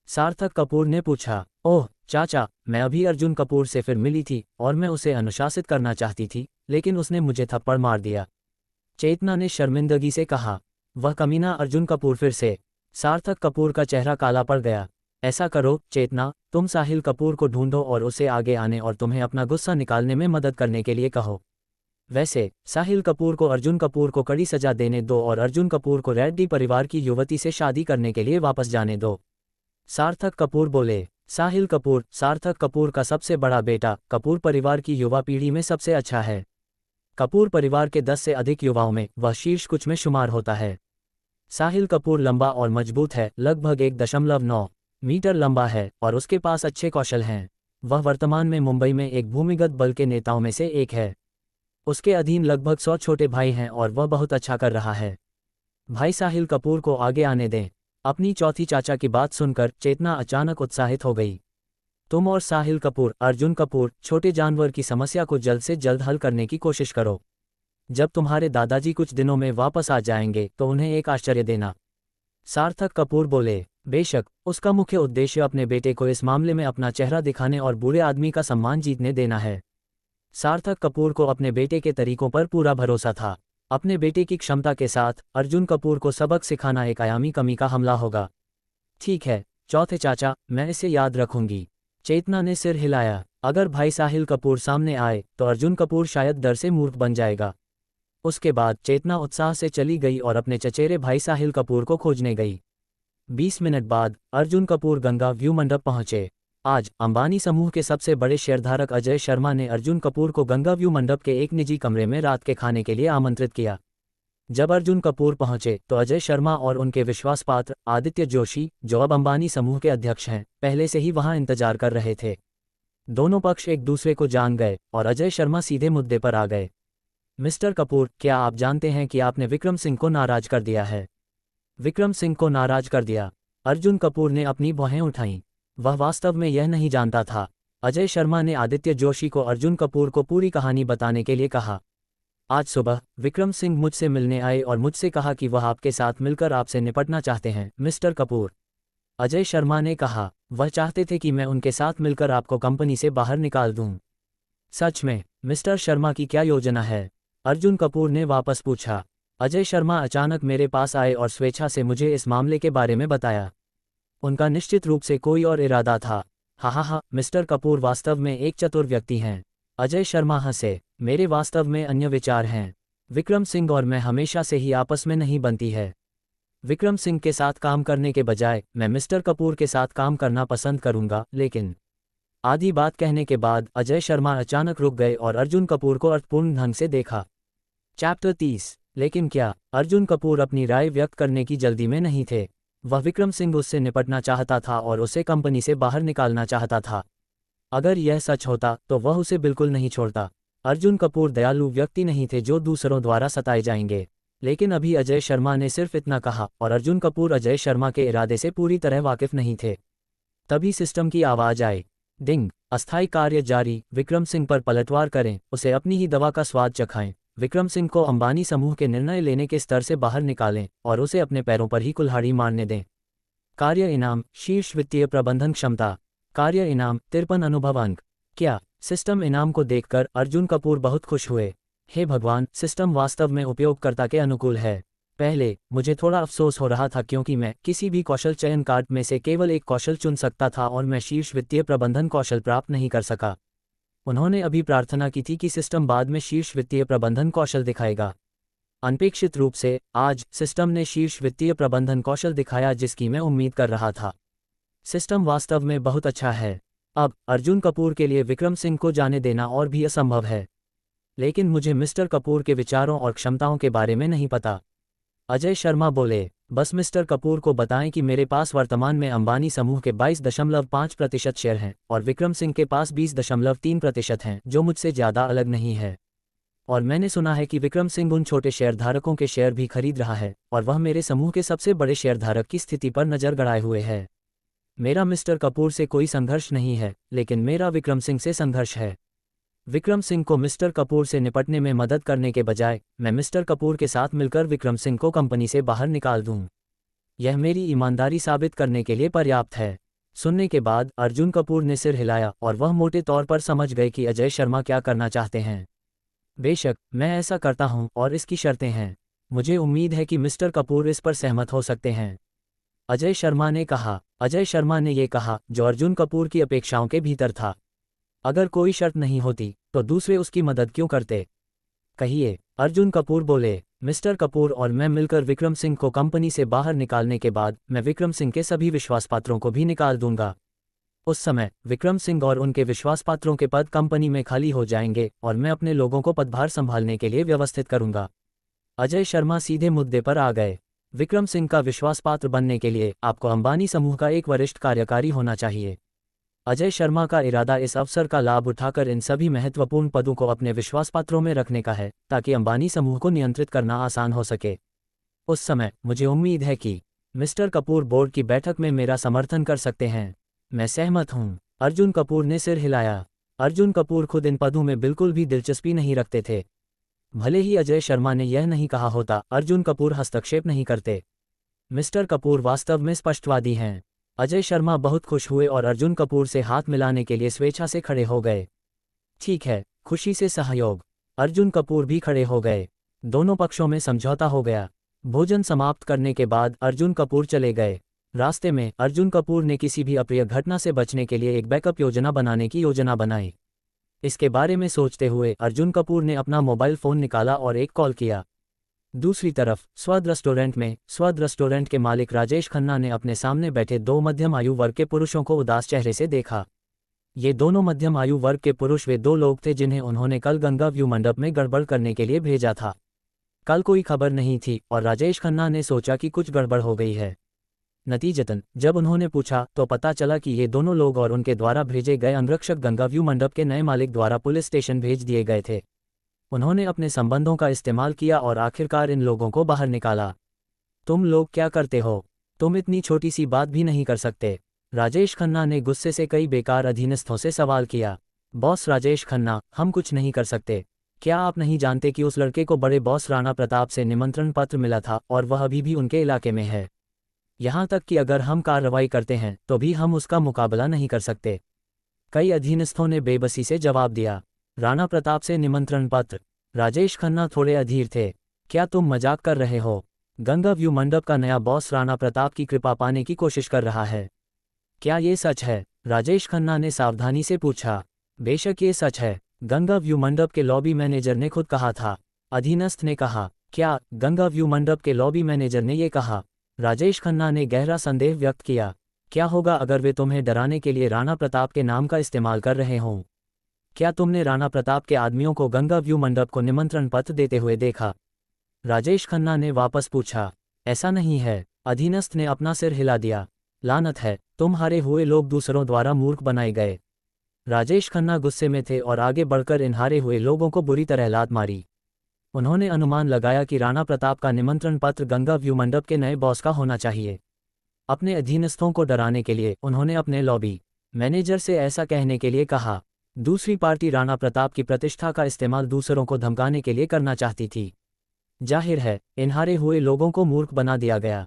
S1: सार्थक कपूर ने पूछा। ओह चाचा, मैं अभी अर्जुन कपूर से फिर मिली थी और मैं उसे अनुशासित करना चाहती थी, लेकिन उसने मुझे थप्पड़ मार दिया। चेतना ने शर्मिंदगी से कहा। वह कमीना अर्जुन कपूर फिर से? सार्थक कपूर का चेहरा काला पड़ गया। ऐसा करो चेतना, तुम साहिल कपूर को ढूंढो और उसे आगे आने और तुम्हें अपना गुस्सा निकालने में मदद करने के लिए कहो। वैसे साहिल कपूर को अर्जुन कपूर को कड़ी सजा देने दो और अर्जुन कपूर को रेड्डी परिवार की युवती से शादी करने के लिए वापस जाने दो। सार्थक कपूर बोले। साहिल कपूर सार्थक कपूर का सबसे बड़ा बेटा, कपूर परिवार की युवा पीढ़ी में सबसे अच्छा है। कपूर परिवार के 10 से अधिक युवाओं में वह शीर्ष कुछ में शुमार होता है। साहिल कपूर लंबा और मजबूत है, लगभग 1.9 मीटर लंबा है और उसके पास अच्छे कौशल हैं। वह वर्तमान में मुंबई में एक भूमिगत बल के नेताओं में से एक है। उसके अधीन लगभग 100 छोटे भाई हैं और वह बहुत अच्छा कर रहा है। भाई साहिल कपूर को आगे आने दें। अपनी चौथी चाचा की बात सुनकर चेतना अचानक उत्साहित हो गई। तुम और साहिल कपूर, अर्जुन कपूर, छोटे जानवर की समस्या को जल्द से जल्द हल करने की कोशिश करो। जब तुम्हारे दादाजी कुछ दिनों में वापस आ जाएंगे तो उन्हें एक आश्चर्य देना। सार्थक कपूर बोले। बेशक, उसका मुख्य उद्देश्य अपने बेटे को इस मामले में अपना चेहरा दिखाने और बुरे आदमी का सम्मान जीतने देना है। सार्थक कपूर को अपने बेटे के तरीकों पर पूरा भरोसा था। अपने बेटे की क्षमता के साथ अर्जुन कपूर को सबक सिखाना एक आयामी कमी का हमला होगा। ठीक है चौथे चाचा, मैं इसे याद रखूंगी। चेतना ने सिर हिलाया। अगर भाई साहिल कपूर सामने आए तो अर्जुन कपूर शायद डर से मूर्ख बन जाएगा। उसके बाद चेतना उत्साह से चली गई और अपने चचेरे भाई साहिल कपूर को खोजने गई। 20 मिनट बाद अर्जुन कपूर गंगा व्यू मंडप पहुंचे। आज अंबानी समूह के सबसे बड़े शेयरधारक अजय शर्मा ने अर्जुन कपूर को गंगा व्यू मंडप के एक निजी कमरे में रात के खाने के लिए आमंत्रित किया। जब अर्जुन कपूर पहुंचे तो अजय शर्मा और उनके विश्वासपात्र आदित्य जोशी, जो अब अंबानी समूह के अध्यक्ष हैं, पहले से ही वहां इंतजार कर रहे थे। दोनों पक्ष एक दूसरे को जान गए और अजय शर्मा सीधे मुद्दे पर आ गए। मिस्टर कपूर, क्या आप जानते हैं कि आपने विक्रम सिंह को नाराज कर दिया है? विक्रम सिंह को नाराज कर दिया? अर्जुन कपूर ने अपनी भौहें उठाईं। वह वास्तव में यह नहीं जानता था। अजय शर्मा ने आदित्य जोशी को अर्जुन कपूर को पूरी कहानी बताने के लिए कहा। आज सुबह विक्रम सिंह मुझसे मिलने आए और मुझसे कहा कि वह आपके साथ मिलकर आपसे निपटना चाहते हैं मिस्टर कपूर। अजय शर्मा ने कहा। वह चाहते थे कि मैं उनके साथ मिलकर आपको कंपनी से बाहर निकाल दूं। सच में? मिस्टर शर्मा की क्या योजना है? अर्जुन कपूर ने वापस पूछा। अजय शर्मा अचानक मेरे पास आए और स्वेच्छा से मुझे इस मामले के बारे में बताया। उनका निश्चित रूप से कोई और इरादा था। हा, मिस्टर कपूर वास्तव में एक चतुर व्यक्ति हैं। अजय शर्मा हंसे। मेरे वास्तव में अन्य विचार हैं। विक्रम सिंह और मैं हमेशा से ही आपस में नहीं बनती है। विक्रम सिंह के साथ काम करने के बजाय मैं मिस्टर कपूर के साथ काम करना पसंद करूंगा। लेकिन आधी बात कहने के बाद अजय शर्मा अचानक रुक गए और अर्जुन कपूर को अर्थपूर्ण ढंग से देखा। चैप्टर 30। लेकिन क्या? अर्जुन कपूर अपनी राय व्यक्त करने की जल्दी में नहीं थे। वह विक्रम सिंह उससे निपटना चाहता था और उसे कंपनी से बाहर निकालना चाहता था। अगर यह सच होता तो वह उसे बिल्कुल नहीं छोड़ता। अर्जुन कपूर दयालु व्यक्ति नहीं थे जो दूसरों द्वारा सताए जाएंगे। लेकिन अभी अजय शर्मा ने सिर्फ इतना कहा और अर्जुन कपूर अजय शर्मा के इरादे से पूरी तरह वाकिफ नहीं थे। तभी सिस्टम की आवाज आई। डिंग। अस्थायी कार्य जारी। विक्रम सिंह पर पलटवार करें, उसे अपनी ही दवा का स्वाद चखाएं। विक्रम सिंह को अंबानी समूह के निर्णय लेने के स्तर से बाहर निकालें और उसे अपने पैरों पर ही कुल्हाड़ी मारने दें। कार्य इनाम शीर्ष वित्तीय प्रबंधन क्षमता। कार्य इनाम 53 अनुभव अंक। क्या? सिस्टम इनाम को देखकर अर्जुन कपूर बहुत खुश हुए। हे भगवान, सिस्टम वास्तव में उपयोगकर्ता के अनुकूल है। पहले मुझे थोड़ा अफसोस हो रहा था क्योंकि मैं किसी भी कौशल चयन कार्ड में से केवल एक कौशल चुन सकता था और मैं शीर्ष वित्तीय प्रबंधन कौशल प्राप्त नहीं कर सका। उन्होंने अभी प्रार्थना की थी कि सिस्टम बाद में शीर्ष वित्तीय प्रबंधन कौशल दिखाएगा। अनपेक्षित रूप से आज सिस्टम ने शीर्ष वित्तीय प्रबंधन कौशल दिखाया जिसकी मैं उम्मीद कर रहा था। सिस्टम वास्तव में बहुत अच्छा है। अब अर्जुन कपूर के लिए विक्रम सिंह को जाने देना और भी असंभव है। लेकिन मुझे मिस्टर कपूर के विचारों और क्षमताओं के बारे में नहीं पता। अजय शर्मा बोले। बस मिस्टर कपूर को बताएं कि मेरे पास वर्तमान में अंबानी समूह के 22.5% शेयर हैं और विक्रम सिंह के पास 20.3% हैं, जो मुझसे ज़्यादा अलग नहीं है। और मैंने सुना है कि विक्रम सिंह उन छोटे शेयरधारकों के शेयर भी खरीद रहा है और वह मेरे समूह के सबसे बड़े शेयरधारक की स्थिति पर नज़र गड़ाए हुए है। मेरा मिस्टर कपूर से कोई संघर्ष नहीं है, लेकिन मेरा विक्रम सिंह से संघर्ष है। विक्रम सिंह को मिस्टर कपूर से निपटने में मदद करने के बजाय मैं मिस्टर कपूर के साथ मिलकर विक्रम सिंह को कंपनी से बाहर निकाल दूं। यह मेरी ईमानदारी साबित करने के लिए पर्याप्त है। सुनने के बाद अर्जुन कपूर ने सिर हिलाया और वह मोटे तौर पर समझ गए कि अजय शर्मा क्या करना चाहते हैं। बेशक मैं ऐसा करता हूं और इसकी शर्तें हैं। मुझे उम्मीद है कि मिस्टर कपूर इस पर सहमत हो सकते हैं, अजय शर्मा ने कहा। अजय शर्मा ने यह कहा जो अर्जुन कपूर की अपेक्षाओं के भीतर था। अगर कोई शर्त नहीं होती तो दूसरे उसकी मदद क्यों करते? कहिए, अर्जुन कपूर बोले। मिस्टर कपूर और मैं मिलकर विक्रम सिंह को कंपनी से बाहर निकालने के बाद मैं विक्रम सिंह के सभी विश्वासपात्रों को भी निकाल दूंगा। उस समय विक्रम सिंह और उनके विश्वासपात्रों के पद कंपनी में खाली हो जाएंगे और मैं अपने लोगों को पदभार संभालने के लिए व्यवस्थित करूंगा। अजय शर्मा सीधे मुद्दे पर आ गए। विक्रम सिंह का विश्वासपात्र बनने के लिए आपको अंबानी समूह का एक वरिष्ठ कार्यकारी होना चाहिए। अजय शर्मा का इरादा इस अवसर का लाभ उठाकर इन सभी महत्वपूर्ण पदों को अपने विश्वासपात्रों में रखने का है ताकि अंबानी समूह को नियंत्रित करना आसान हो सके। उस समय मुझे उम्मीद है कि मिस्टर कपूर बोर्ड की बैठक में मेरा समर्थन कर सकते हैं। मैं सहमत हूं। अर्जुन कपूर ने सिर हिलाया। अर्जुन कपूर खुद इन पदों में बिल्कुल भी दिलचस्पी नहीं रखते थे। भले ही अजय शर्मा ने यह नहीं कहा होता, अर्जुन कपूर हस्तक्षेप नहीं करते। मिस्टर कपूर वास्तव में स्पष्टवादी हैं। अजय शर्मा बहुत खुश हुए और अर्जुन कपूर से हाथ मिलाने के लिए स्वेच्छा से खड़े हो गए। ठीक है, खुशी से सहयोग। अर्जुन कपूर भी खड़े हो गए। दोनों पक्षों में समझौता हो गया। भोजन समाप्त करने के बाद अर्जुन कपूर चले गए। रास्ते में अर्जुन कपूर ने किसी भी अप्रिय घटना से बचने के लिए एक बैकअप योजना बनाने की योजना बनाई। इसके बारे में सोचते हुए अर्जुन कपूर ने अपना मोबाइल फ़ोन निकाला और एक कॉल किया। दूसरी तरफ स्वाद रेस्टोरेंट के मालिक राजेश खन्ना ने अपने सामने बैठे दो मध्यम आयु वर्ग के पुरुषों को उदास चेहरे से देखा। ये दोनों मध्यम आयु वर्ग के पुरुष वे दो लोग थे जिन्हें उन्होंने कल गंगा व्यू मंडप में गड़बड़ करने के लिए भेजा था। कल कोई खबर नहीं थी और राजेश खन्ना ने सोचा कि कुछ गड़बड़ हो गई है। नतीजतन जब उन्होंने पूछा तो पता चला कि ये दोनों लोग और उनके द्वारा भेजे गए अंगरक्षक गंगा व्यू मंडप के नए मालिक द्वारा पुलिस स्टेशन भेज दिए गए थे। उन्होंने अपने संबंधों का इस्तेमाल किया और आखिरकार इन लोगों को बाहर निकाला। तुम लोग क्या करते हो? तुम इतनी छोटी सी बात भी नहीं कर सकते? राजेश खन्ना ने गुस्से से कई बेकार अधीनस्थों से सवाल किया। बॉस राजेश खन्ना, हम कुछ नहीं कर सकते। क्या आप नहीं जानते कि उस लड़के को बड़े बॉस राणा प्रताप से निमंत्रण पत्र मिला था और वह अभी भी उनके इलाके में है? यहाँ तक कि अगर हम कार्रवाई करते हैं तो भी हम उसका मुकाबला नहीं कर सकते। कई अधीनस्थों ने बेबसी से जवाब दिया। राणा प्रताप से निमंत्रण पत्र? राजेश खन्ना थोड़े अधीर थे। क्या तुम मजाक कर रहे हो? गंगा व्यू मंडप का नया बॉस राणा प्रताप की कृपा पाने की कोशिश कर रहा है। क्या ये सच है? राजेश खन्ना ने सावधानी से पूछा। बेशक ये सच है, गंगा व्यू मंडप के लॉबी मैनेजर ने खुद कहा था, अधीनस्थ ने कहा। क्या गंगा व्यू मंडप के लॉबी मैनेजर ने ये कहा? राजेश खन्ना ने गहरा संदेह व्यक्त किया। क्या होगा अगर वे तुम्हें डराने के लिए राणा प्रताप के नाम का इस्तेमाल कर रहे हों? क्या तुमने राणा प्रताप के आदमियों को गंगा व्यू मंडप को निमंत्रण पत्र देते हुए देखा? राजेश खन्ना ने वापस पूछा। ऐसा नहीं है, अधीनस्थ ने अपना सिर हिला दिया। लानत है, तुम हारे हुए लोग दूसरों द्वारा मूर्ख बनाए गए। राजेश खन्ना गुस्से में थे और आगे बढ़कर इन हारे हुए लोगों को बुरी तरह लात मारी। उन्होंने अनुमान लगाया कि राणा प्रताप का निमंत्रण पत्र गंगा व्यू मंडप के नए बॉस का होना चाहिए। अपने अधीनस्थों को डराने के लिए उन्होंने अपने लॉबी मैनेजर से ऐसा कहने के लिए कहा। दूसरी पार्टी राणा प्रताप की प्रतिष्ठा का इस्तेमाल दूसरों को धमकाने के लिए करना चाहती थी। जाहिर है इन हारे हुए लोगों को मूर्ख बना दिया गया।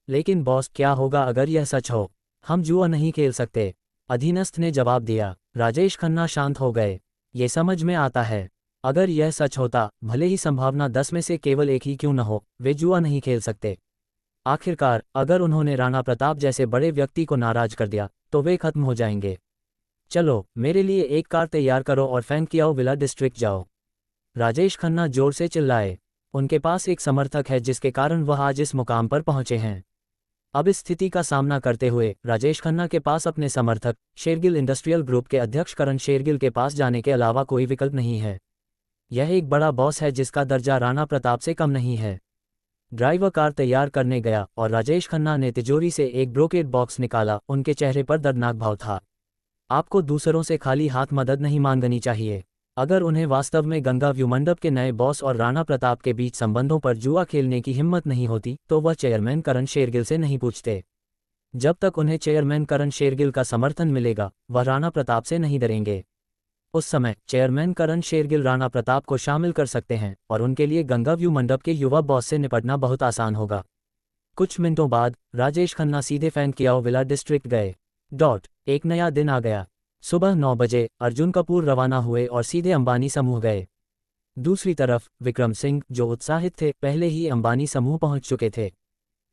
S1: लेकिन बॉस, क्या होगा अगर यह सच हो? हम जुआ नहीं खेल सकते, अधीनस्थ ने जवाब दिया। राजेश खन्ना शांत हो गए। ये समझ में आता है। अगर यह सच होता, भले ही संभावना 10 में से केवल एक ही क्यों न हो, वे जुआ नहीं खेल सकते। आखिरकार अगर उन्होंने राणा प्रताप जैसे बड़े व्यक्ति को नाराज कर दिया तो वे खत्म हो जाएंगे। चलो मेरे लिए एक कार तैयार करो और फैंकियाओ विला डिस्ट्रिक्ट जाओ। राजेश खन्ना जोर से चिल्लाए। उनके पास एक समर्थक है जिसके कारण वह आज इस मुकाम पर पहुंचे हैं। अब इस स्थिति का सामना करते हुए राजेश खन्ना के पास अपने समर्थक शेरगिल इंडस्ट्रियल ग्रुप के अध्यक्ष करण शेरगिल के पास जाने के अलावा कोई विकल्प नहीं है। यह एक बड़ा बॉस है जिसका दर्जा राणा प्रताप से कम नहीं है। ड्राइवर कार तैयार करने गया और राजेश खन्ना ने तिजोरी से एक ब्रोकेड बॉक्स निकाला। उनके चेहरे पर दर्दनाक भाव था। आपको दूसरों से खाली हाथ मदद नहीं मांगनी चाहिए। अगर उन्हें वास्तव में गंगा व्यू मंडप के नए बॉस और राणा प्रताप के बीच संबंधों पर जुआ खेलने की हिम्मत नहीं होती तो वह चेयरमैन करण शेरगिल से नहीं पूछते। जब तक उन्हें चेयरमैन करण शेरगिल का समर्थन मिलेगा वह राणा प्रताप से नहीं डरेंगे। उस समय चेयरमैन करण शेरगिल राणा प्रताप को शामिल कर सकते हैं और उनके लिए गंगाव्यू मंडप के युवा बॉस से निपटना बहुत आसान होगा। कुछ मिनटों बाद राजेश खन्ना सीधे फैंकियाओ विला डिस्ट्रिक्ट गए। एक नया दिन आ गया। सुबह 9 बजे अर्जुन कपूर रवाना हुए और सीधे अंबानी समूह गए। दूसरी तरफ विक्रम सिंह, जो उत्साहित थे, पहले ही अंबानी समूह पहुंच चुके थे।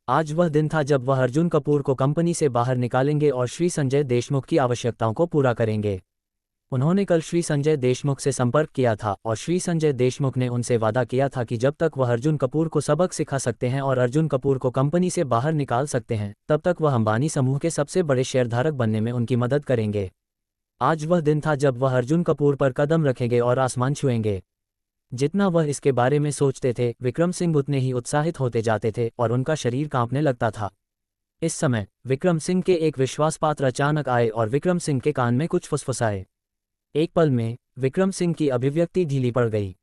S1: आज वह दिन था जब वह अर्जुन कपूर को कंपनी से बाहर निकालेंगे और श्री संजय देशमुख की आवश्यकताओं को पूरा करेंगे। उन्होंने कल श्री संजय देशमुख से संपर्क किया था और श्री संजय देशमुख ने उनसे वादा किया था कि जब तक वह अर्जुन कपूर को सबक सिखा सकते हैं और अर्जुन कपूर को कंपनी से बाहर निकाल सकते हैं, तब तक वह अंबानी समूह के सबसे बड़े शेयरधारक बनने में उनकी मदद करेंगे। आज वह दिन था जब वह अर्जुन कपूर पर कदम रखेंगे और आसमान छुएंगे। जितना वह इसके बारे में सोचते थे, विक्रम सिंह उतने ही उत्साहित होते जाते थे और उनका शरीर कांपने लगता था। इस समय विक्रम सिंह के एक विश्वासपात्र अचानक आए और विक्रम सिंह के कान में कुछ फुसफुसाए। एक पल में विक्रम सिंह की अभिव्यक्ति ढीली पड़ गई।